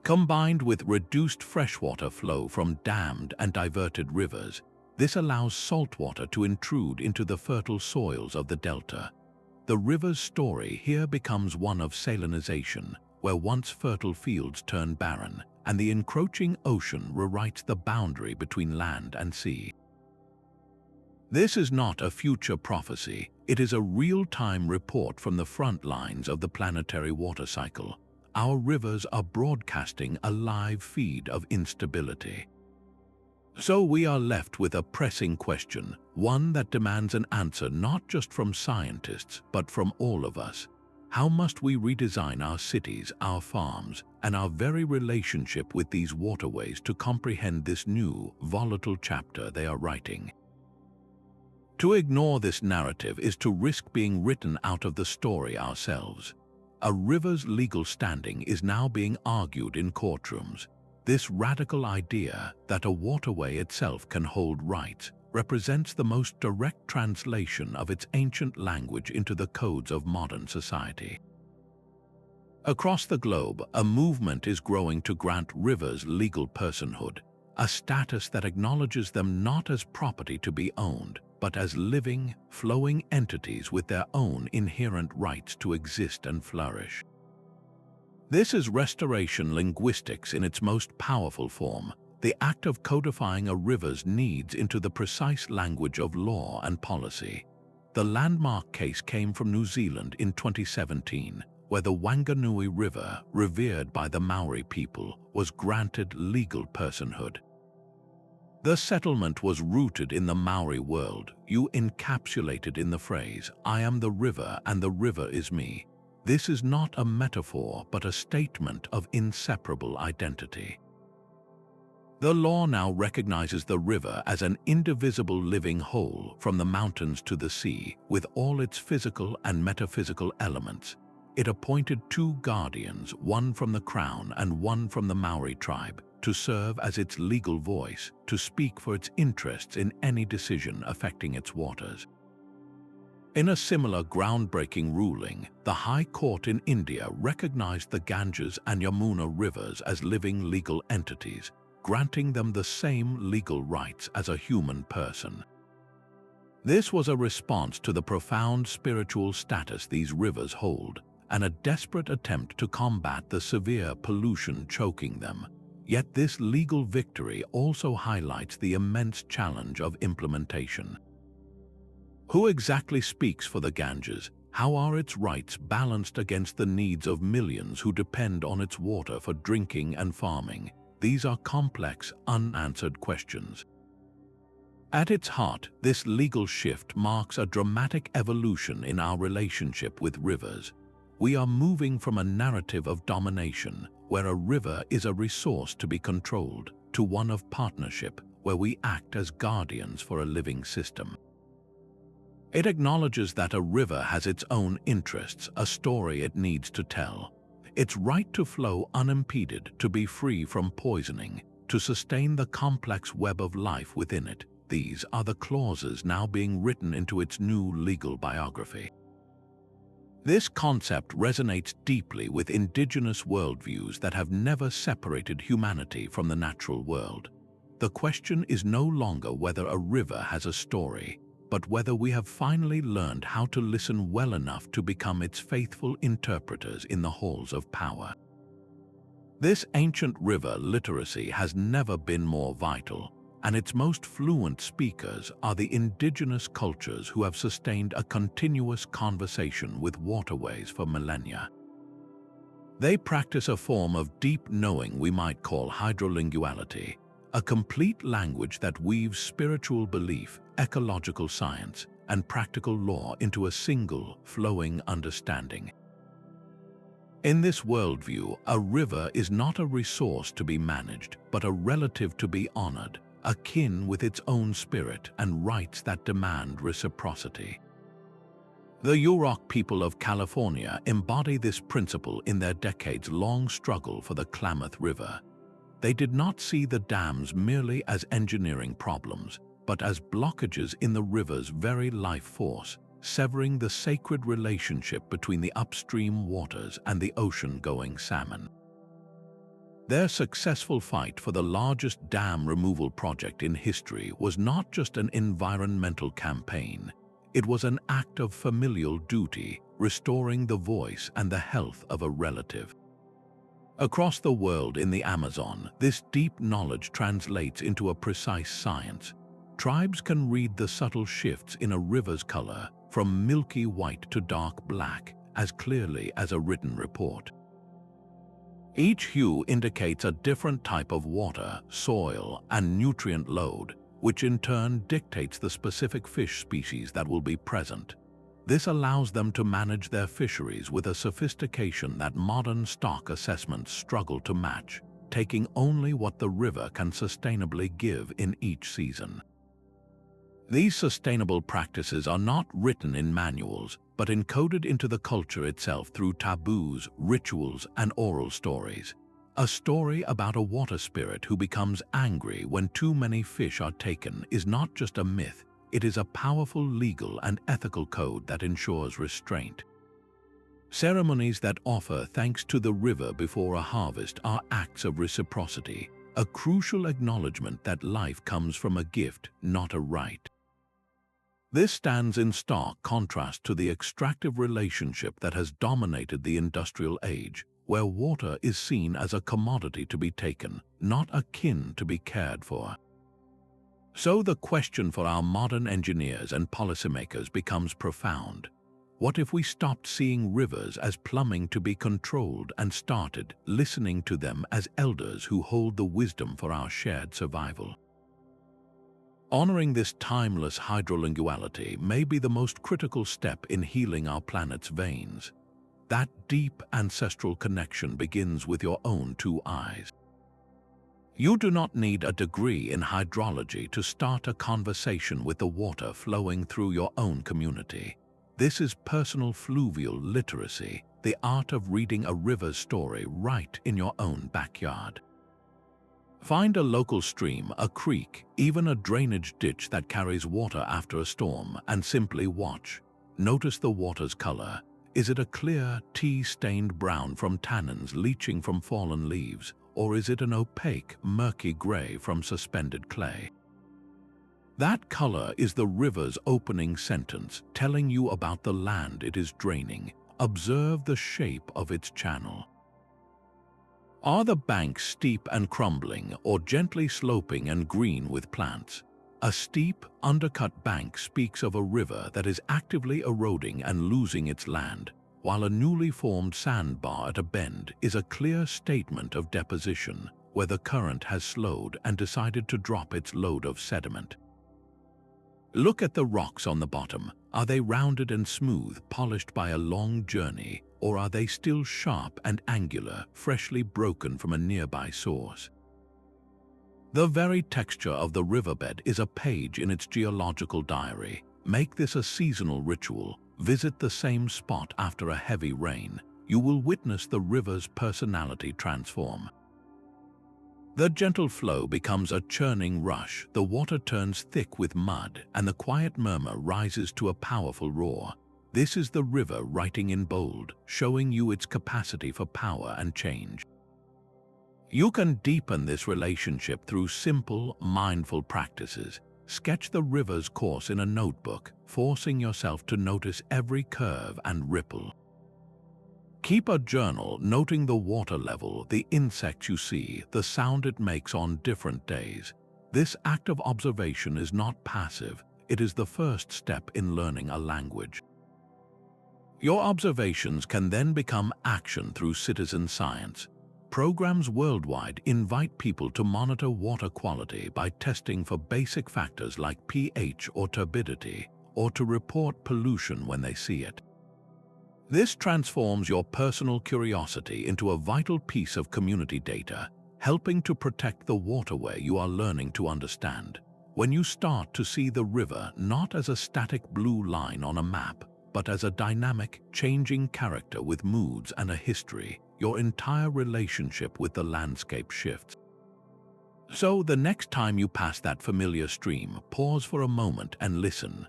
Combined with reduced freshwater flow from dammed and diverted rivers, this allows saltwater to intrude into the fertile soils of the delta. The river's story here becomes one of salinization, where once fertile fields turn barren, and the encroaching ocean rewrites the boundary between land and sea. This is not a future prophecy, it is a real-time report from the front lines of the planetary water cycle. Our rivers are broadcasting a live feed of instability. So we are left with a pressing question, one that demands an answer not just from scientists, but from all of us. How must we redesign our cities, our farms, and our very relationship with these waterways to comprehend this new, volatile chapter they are writing? To ignore this narrative is to risk being written out of the story ourselves. A river's legal standing is now being argued in courtrooms. This radical idea that a waterway itself can hold rights represents the most direct translation of its ancient language into the codes of modern society. Across the globe, a movement is growing to grant rivers legal personhood, a status that acknowledges them not as property to be owned, but as living, flowing entities with their own inherent rights to exist and flourish. This is restoration linguistics in its most powerful form, the act of codifying a river's needs into the precise language of law and policy. The landmark case came from New Zealand in 2017, where the Wanganui River, revered by the Maori people, was granted legal personhood. The settlement was rooted in the Maori world, you encapsulated in the phrase, "I am the river and the river is me." This is not a metaphor but a statement of inseparable identity. The law now recognizes the river as an indivisible living whole from the mountains to the sea, with all its physical and metaphysical elements. It appointed two guardians, one from the crown and one from the Maori tribe, to serve as its legal voice, to speak for its interests in any decision affecting its waters. In a similar groundbreaking ruling, the High Court in India recognized the Ganges and Yamuna rivers as living legal entities, granting them the same legal rights as a human person. This was a response to the profound spiritual status these rivers hold, and a desperate attempt to combat the severe pollution choking them. Yet this legal victory also highlights the immense challenge of implementation. Who exactly speaks for the Ganges? How are its rights balanced against the needs of millions who depend on its water for drinking and farming? These are complex, unanswered questions. At its heart, this legal shift marks a dramatic evolution in our relationship with rivers. We are moving from a narrative of domination, where a river is a resource to be controlled, to one of partnership, where we act as guardians for a living system. It acknowledges that a river has its own interests, a story it needs to tell. Its right to flow unimpeded, to be free from poisoning, to sustain the complex web of life within it. These are the clauses now being written into its new legal biography. This concept resonates deeply with indigenous worldviews that have never separated humanity from the natural world. The question is no longer whether a river has a story, but whether we have finally learned how to listen well enough to become its faithful interpreters in the halls of power. This ancient river literacy has never been more vital, and its most fluent speakers are the indigenous cultures who have sustained a continuous conversation with waterways for millennia. They practice a form of deep knowing we might call hydrolinguality, a complete language that weaves spiritual belief, ecological science, and practical law into a single, flowing understanding. In this worldview, a river is not a resource to be managed, but a relative to be honored, akin with its own spirit and rights that demand reciprocity. The Yurok people of California embody this principle in their decades-long struggle for the Klamath River. They did not see the dams merely as engineering problems, but as blockages in the river's very life force, severing the sacred relationship between the upstream waters and the ocean-going salmon. Their successful fight for the largest dam removal project in history was not just an environmental campaign. It was an act of familial duty, restoring the voice and the health of a relative. Across the world in the Amazon, this deep knowledge translates into a precise science. Tribes can read the subtle shifts in a river's color, from milky white to dark black, as clearly as a written report. Each hue indicates a different type of water, soil, and nutrient load, which in turn dictates the specific fish species that will be present. This allows them to manage their fisheries with a sophistication that modern stock assessments struggle to match, taking only what the river can sustainably give in each season. These sustainable practices are not written in manuals, but encoded into the culture itself through taboos, rituals, and oral stories. A story about a water spirit who becomes angry when too many fish are taken is not just a myth, it is a powerful legal and ethical code that ensures restraint. Ceremonies that offer thanks to the river before a harvest are acts of reciprocity, a crucial acknowledgement that life comes from a gift, not a right. This stands in stark contrast to the extractive relationship that has dominated the industrial age, where water is seen as a commodity to be taken, not a kin to be cared for. So the question for our modern engineers and policymakers becomes profound. What if we stopped seeing rivers as plumbing to be controlled and started listening to them as elders who hold the wisdom for our shared survival? Honoring this timeless hydrolinguality may be the most critical step in healing our planet's veins. That deep ancestral connection begins with your own two eyes. You do not need a degree in hydrology to start a conversation with the water flowing through your own community. This is personal fluvial literacy, the art of reading a river's story right in your own backyard. Find a local stream, a creek, even a drainage ditch that carries water after a storm, and simply watch. Notice the water's color. Is it a clear, tea-stained brown from tannins leaching from fallen leaves, or is it an opaque, murky gray from suspended clay? That color is the river's opening sentence, telling you about the land it is draining. Observe the shape of its channel. Are the banks steep and crumbling, or gently sloping and green with plants? A steep, undercut bank speaks of a river that is actively eroding and losing its land, while a newly formed sandbar at a bend is a clear statement of deposition, where the current has slowed and decided to drop its load of sediment. Look at the rocks on the bottom. Are they rounded and smooth, polished by a long journey, or are they still sharp and angular, freshly broken from a nearby source? The very texture of the riverbed is a page in its geological diary. Make this a seasonal ritual. Visit the same spot after a heavy rain. You will witness the river's personality transform. The gentle flow becomes a churning rush, the water turns thick with mud, and the quiet murmur rises to a powerful roar. This is the river writing in bold, showing you its capacity for power and change. You can deepen this relationship through simple, mindful practices. Sketch the river's course in a notebook, forcing yourself to notice every curve and ripple. Keep a journal noting the water level, the insects you see, the sound it makes on different days. This act of observation is not passive, it is the first step in learning a language. Your observations can then become action through citizen science. Programs worldwide invite people to monitor water quality by testing for basic factors like pH or turbidity, or to report pollution when they see it. This transforms your personal curiosity into a vital piece of community data, helping to protect the waterway you are learning to understand. When you start to see the river not as a static blue line on a map, but as a dynamic, changing character with moods and a history. Your entire relationship with the landscape shifts. So the next time you pass that familiar stream, pause for a moment and listen.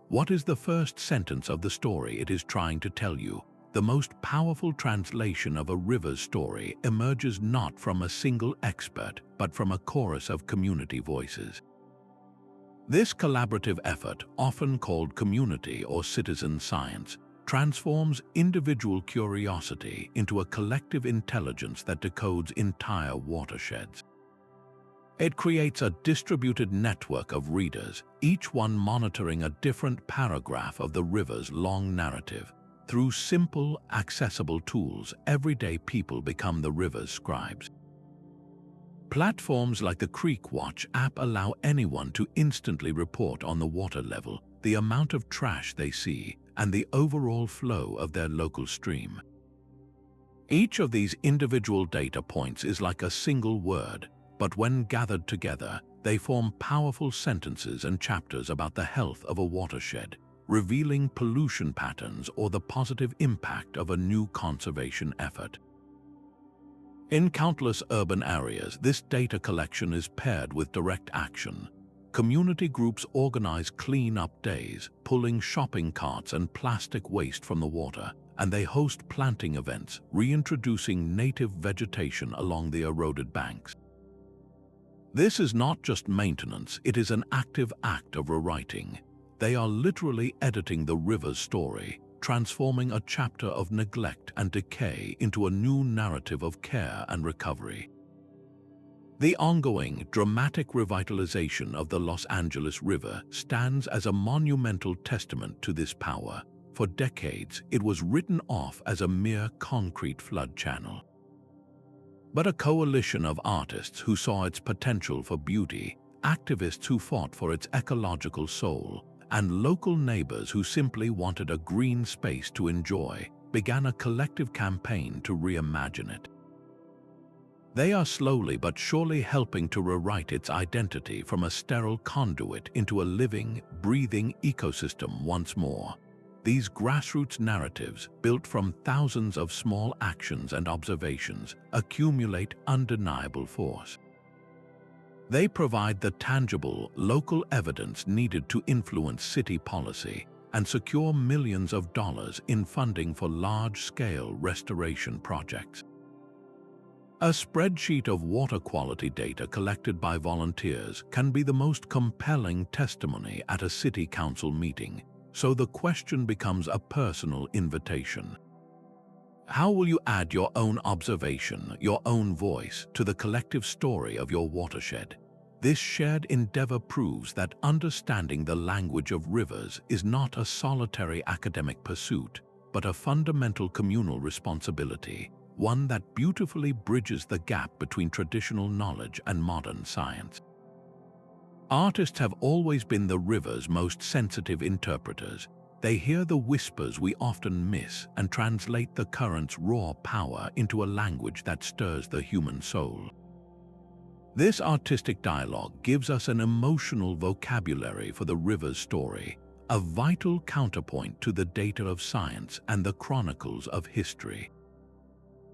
What is the first sentence of the story it is trying to tell you? The most powerful translation of a river's story emerges not from a single expert, but from a chorus of community voices. This collaborative effort, often called community or citizen science, transforms individual curiosity into a collective intelligence that decodes entire watersheds. It creates a distributed network of readers, each one monitoring a different paragraph of the river's long narrative. Through simple, accessible tools, everyday people become the river's scribes. Platforms like the Creek Watch app allow anyone to instantly report on the water level, the amount of trash they see, and the overall flow of their local stream. Each of these individual data points is like a single word, but when gathered together, they form powerful sentences and chapters about the health of a watershed, revealing pollution patterns or the positive impact of a new conservation effort. In countless urban areas, this data collection is paired with direct action. Community groups organize clean-up days, pulling shopping carts and plastic waste from the water, and they host planting events, reintroducing native vegetation along the eroded banks. This is not just maintenance, it is an active act of rewriting. They are literally editing the river's story, transforming a chapter of neglect and decay into a new narrative of care and recovery. The ongoing, dramatic revitalization of the Los Angeles River stands as a monumental testament to this power. For decades, it was written off as a mere concrete flood channel. But a coalition of artists who saw its potential for beauty, activists who fought for its ecological soul, and local neighbors who simply wanted a green space to enjoy, began a collective campaign to reimagine it. They are slowly but surely helping to rewrite its identity from a sterile conduit into a living, breathing ecosystem once more. These grassroots narratives, built from thousands of small actions and observations, accumulate undeniable force. They provide the tangible, local evidence needed to influence city policy and secure millions of dollars in funding for large-scale restoration projects. A spreadsheet of water quality data collected by volunteers can be the most compelling testimony at a city council meeting, so the question becomes a personal invitation. How will you add your own observation, your own voice, to the collective story of your watershed? This shared endeavor proves that understanding the language of rivers is not a solitary academic pursuit, but a fundamental communal responsibility, one that beautifully bridges the gap between traditional knowledge and modern science. Artists have always been the river's most sensitive interpreters. They hear the whispers we often miss and translate the current's raw power into a language that stirs the human soul. This artistic dialogue gives us an emotional vocabulary for the river's story, a vital counterpoint to the data of science and the chronicles of history.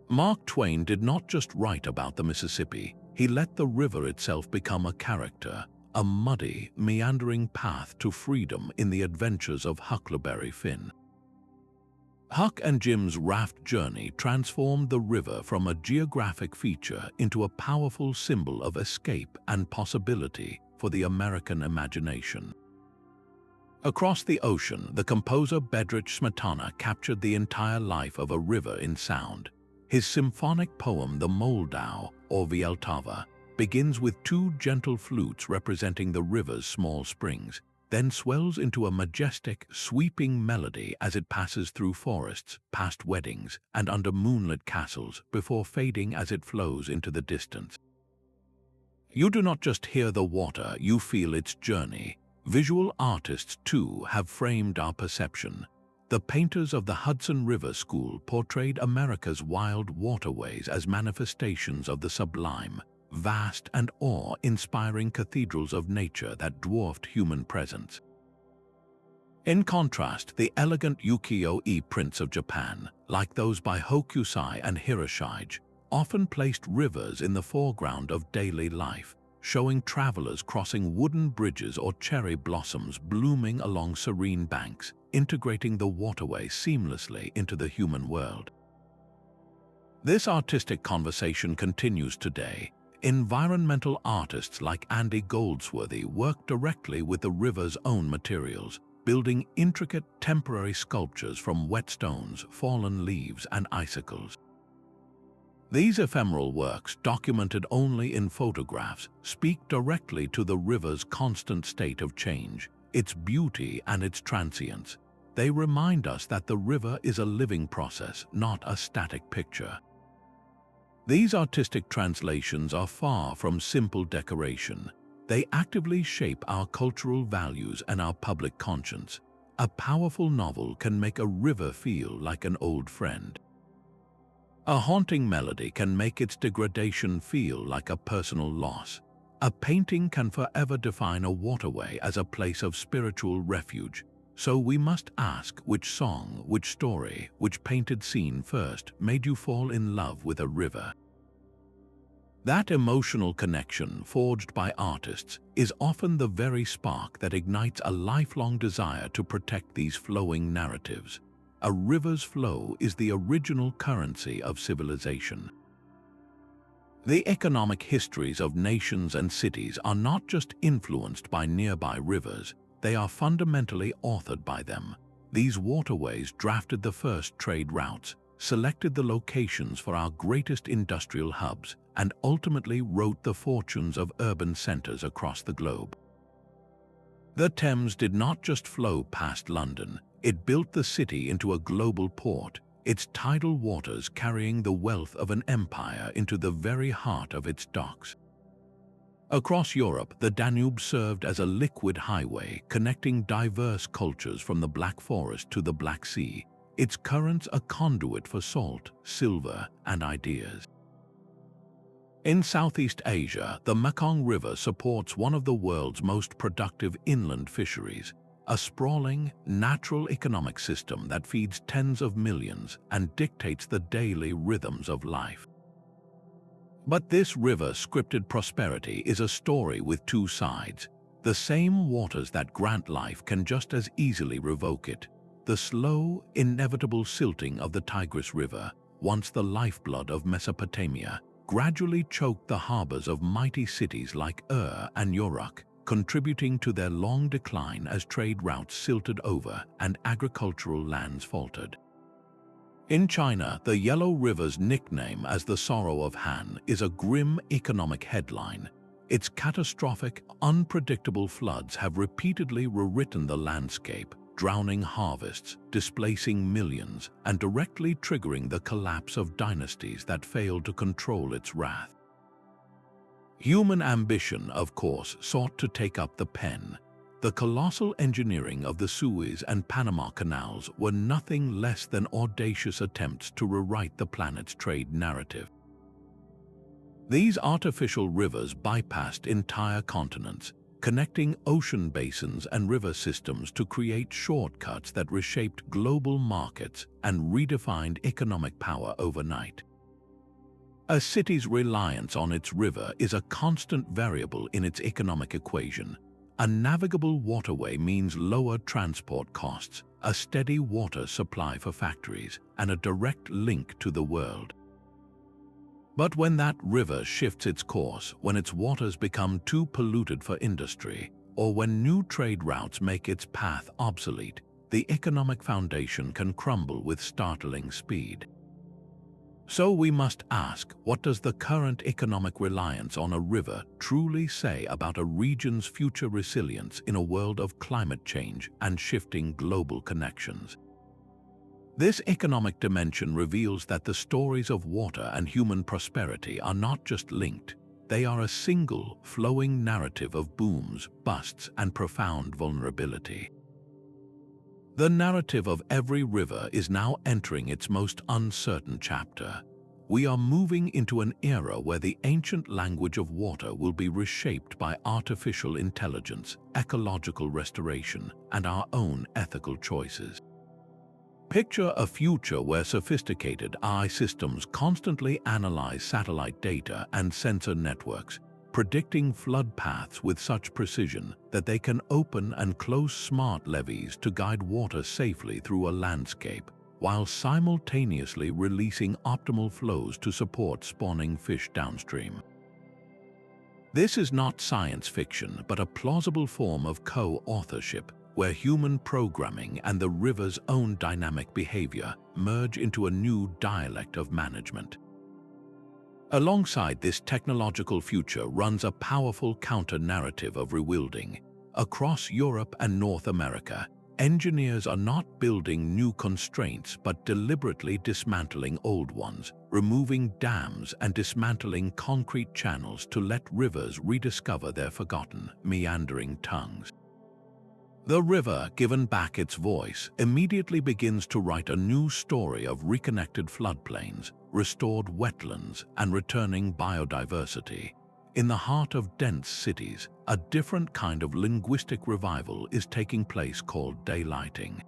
Mark Twain did not just write about the Mississippi, he let the river itself become a character, a muddy, meandering path to freedom in the adventures of Huckleberry Finn. Huck and Jim's raft journey transformed the river from a geographic feature into a powerful symbol of escape and possibility for the American imagination. Across the ocean, the composer Bedřich Smetana captured the entire life of a river in sound. His symphonic poem, the Moldau, or Vltava, begins with two gentle flutes representing the river's small springs, then swells into a majestic, sweeping melody as it passes through forests, past weddings, and under moonlit castles before fading as it flows into the distance. You do not just hear the water, you feel its journey. Visual artists, too, have framed our perception. The painters of the Hudson River School portrayed America's wild waterways as manifestations of the sublime, vast and awe-inspiring cathedrals of nature that dwarfed human presence. In contrast, the elegant ukiyo-e prints of Japan, like those by Hokusai and Hiroshige, often placed rivers in the foreground of daily life, showing travelers crossing wooden bridges or cherry blossoms blooming along serene banks, integrating the waterway seamlessly into the human world. This artistic conversation continues today. Environmental artists like Andy Goldsworthy work directly with the river's own materials, building intricate temporary sculptures from wet stones, fallen leaves, and icicles. These ephemeral works, documented only in photographs, speak directly to the river's constant state of change, its beauty and its transience. They remind us that the river is a living process, not a static picture. These artistic translations are far from simple decoration. They actively shape our cultural values and our public conscience. A powerful novel can make a river feel like an old friend. A haunting melody can make its degradation feel like a personal loss. A painting can forever define a waterway as a place of spiritual refuge. So we must ask, which song, which story, which painted scene first made you fall in love with a river? That emotional connection forged by artists is often the very spark that ignites a lifelong desire to protect these flowing narratives. A river's flow is the original currency of civilization. The economic histories of nations and cities are not just influenced by nearby rivers, they are fundamentally authored by them. These waterways drafted the first trade routes, selected the locations for our greatest industrial hubs, and ultimately wrote the fortunes of urban centers across the globe. The Thames did not just flow past London, it built the city into a global port, its tidal waters carrying the wealth of an empire into the very heart of its docks. Across Europe, the Danube served as a liquid highway connecting diverse cultures from the Black Forest to the Black Sea, its currents a conduit for salt, silver, and ideas. In Southeast Asia, the Mekong River supports one of the world's most productive inland fisheries, a sprawling, natural economic system that feeds tens of millions and dictates the daily rhythms of life. But this river-scripted prosperity is a story with two sides. The same waters that grant life can just as easily revoke it. The slow, inevitable silting of the Tigris River, once the lifeblood of Mesopotamia, gradually choked the harbors of mighty cities like and Uruk, contributing to their long decline as trade routes silted over and agricultural lands faltered. In China, the Yellow River's nickname as the Sorrow of Han is a grim economic headline. Its catastrophic, unpredictable floods have repeatedly rewritten the landscape, drowning harvests, displacing millions, and directly triggering the collapse of dynasties that failed to control its wrath. Human ambition, of course, sought to take up the pen. The colossal engineering of the Suez and Panama Canals were nothing less than audacious attempts to rewrite the planet's trade narrative. These artificial rivers bypassed entire continents, connecting ocean basins and river systems to create shortcuts that reshaped global markets and redefined economic power overnight. A city's reliance on its river is a constant variable in its economic equation. A navigable waterway means lower transport costs, a steady water supply for factories, and a direct link to the world. But when that river shifts its course, when its waters become too polluted for industry, or when new trade routes make its path obsolete, the economic foundation can crumble with startling speed. So we must ask, what does the current economic reliance on a river truly say about a region's future resilience in a world of climate change and shifting global connections? This economic dimension reveals that the stories of water and human prosperity are not just linked, they are a single, flowing narrative of booms, busts, and profound vulnerability. The narrative of every river is now entering its most uncertain chapter. We are moving into an era where the ancient language of water will be reshaped by artificial intelligence, ecological restoration, and our own ethical choices. Picture a future where sophisticated AI systems constantly analyze satellite data and sensor networks, predicting flood paths with such precision that they can open and close smart levees to guide water safely through a landscape, while simultaneously releasing optimal flows to support spawning fish downstream. This is not science fiction, but a plausible form of co-authorship, where human programming and the river's own dynamic behavior merge into a new dialect of management. Alongside this technological future runs a powerful counter-narrative of rewilding. Across Europe and North America, engineers are not building new constraints but deliberately dismantling old ones, removing dams and dismantling concrete channels to let rivers rediscover their forgotten, meandering tongues. The river, given back its voice, immediately begins to write a new story of reconnected floodplains, restored wetlands, and returning biodiversity. In the heart of dense cities, a different kind of linguistic revival is taking place called daylighting.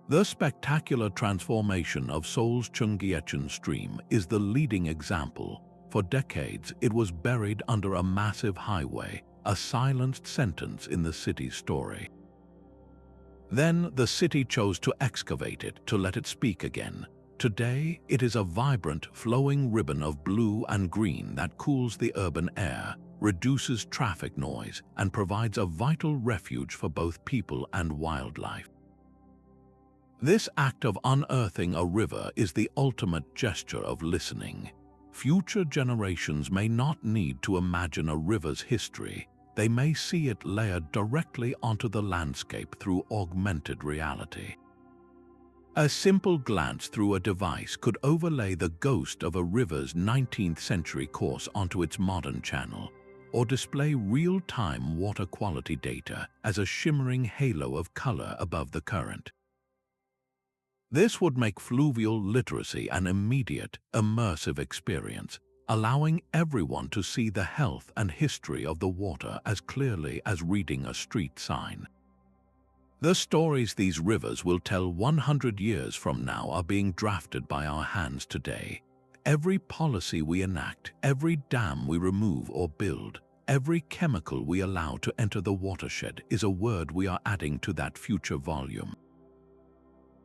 The spectacular transformation of Seoul's Cheonggyecheon stream is the leading example. For decades, it was buried under a massive highway, a silenced sentence in the city's story. Then the city chose to excavate it to let it speak again. Today, it is a vibrant, flowing ribbon of blue and green that cools the urban air, reduces traffic noise, and provides a vital refuge for both people and wildlife. This act of unearthing a river is the ultimate gesture of listening. Future generations may not need to imagine a river's history. They may see it layered directly onto the landscape through augmented reality. A simple glance through a device could overlay the ghost of a river's 19th century course onto its modern channel, or display real-time water quality data as a shimmering halo of color above the current. This would make fluvial literacy an immediate, immersive experience, allowing everyone to see the health and history of the water as clearly as reading a street sign. The stories these rivers will tell 100 years from now are being drafted by our hands today. Every policy we enact, every dam we remove or build, every chemical we allow to enter the watershed is a word we are adding to that future volume.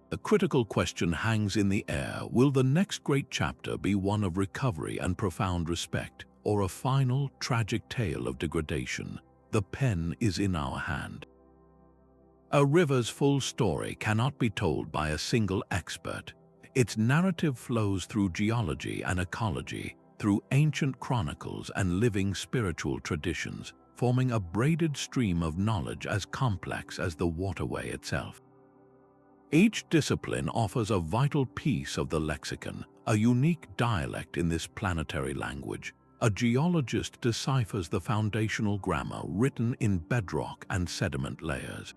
The critical question hangs in the air: will the next great chapter be one of recovery and profound respect, or a final, tragic tale of degradation? The pen is in our hand. A river's full story cannot be told by a single expert. Its narrative flows through geology and ecology, through ancient chronicles and living spiritual traditions, forming a braided stream of knowledge as complex as the waterway itself. Each discipline offers a vital piece of the lexicon, a unique dialect in this planetary language. A geologist deciphers the foundational grammar written in bedrock and sediment layers.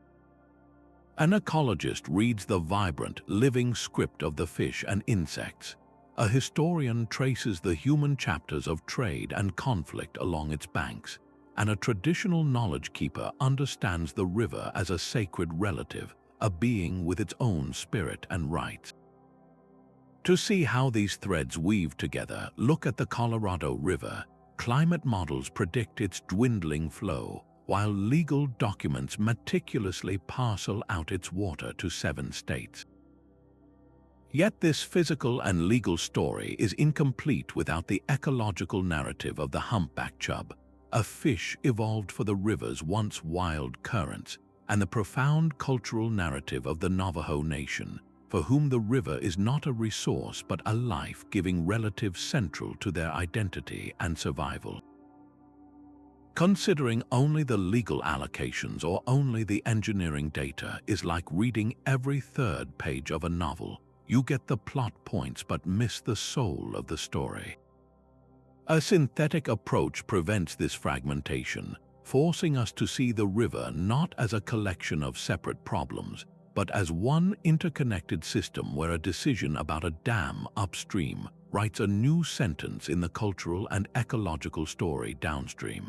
An ecologist reads the vibrant, living script of the fish and insects. A historian traces the human chapters of trade and conflict along its banks. And a traditional knowledge keeper understands the river as a sacred relative, a being with its own spirit and rights. To see how these threads weave together, look at the Colorado River. Climate models predict its dwindling flow, while legal documents meticulously parcel out its water to 7 states. Yet this physical and legal story is incomplete without the ecological narrative of the humpback chub, a fish evolved for the river's once wild currents, and the profound cultural narrative of the Navajo Nation, for whom the river is not a resource but a life-giving relative central to their identity and survival. Considering only the legal allocations or only the engineering data is like reading every 3rd page of a novel. You get the plot points but miss the soul of the story. A synthetic approach prevents this fragmentation, forcing us to see the river not as a collection of separate problems, but as one interconnected system where a decision about a dam upstream writes a new sentence in the cultural and ecological story downstream.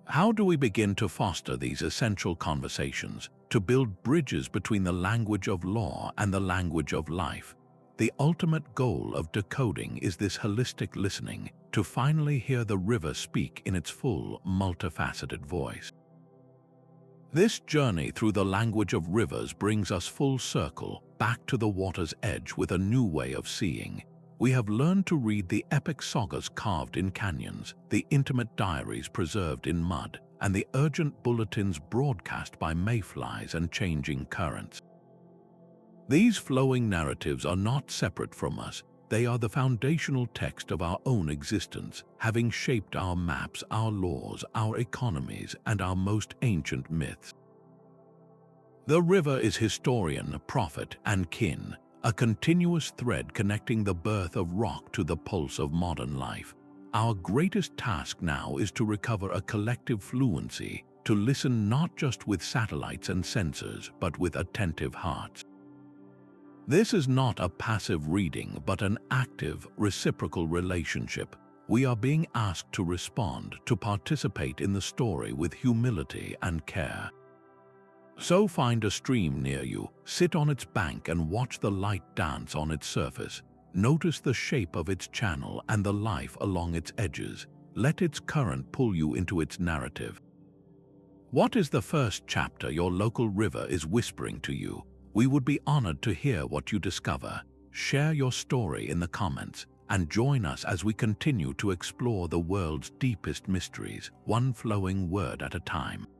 How do we begin to foster these essential conversations, to build bridges between the language of law and the language of life? The ultimate goal of decoding is this holistic listening, to finally hear the river speak in its full, multifaceted voice. This journey through the language of rivers brings us full circle, back to the water's edge with a new way of seeing. We have learned to read the epic sagas carved in canyons, the intimate diaries preserved in mud, and the urgent bulletins broadcast by mayflies and changing currents. These flowing narratives are not separate from us. They are the foundational text of our own existence, having shaped our maps, our laws, our economies, and our most ancient myths. The river is historian, prophet, and kin, a continuous thread connecting the birth of rock to the pulse of modern life. Our greatest task now is to recover a collective fluency, to listen not just with satellites and sensors, but with attentive hearts. This is not a passive reading, but an active, reciprocal relationship. We are being asked to respond, to participate in the story with humility and care. So find a stream near you, sit on its bank and watch the light dance on its surface. Notice the shape of its channel and the life along its edges. Let its current pull you into its narrative. What is the first chapter your local river is whispering to you? We would be honored to hear what you discover. Share your story in the comments and join us as we continue to explore the world's deepest mysteries, one flowing word at a time.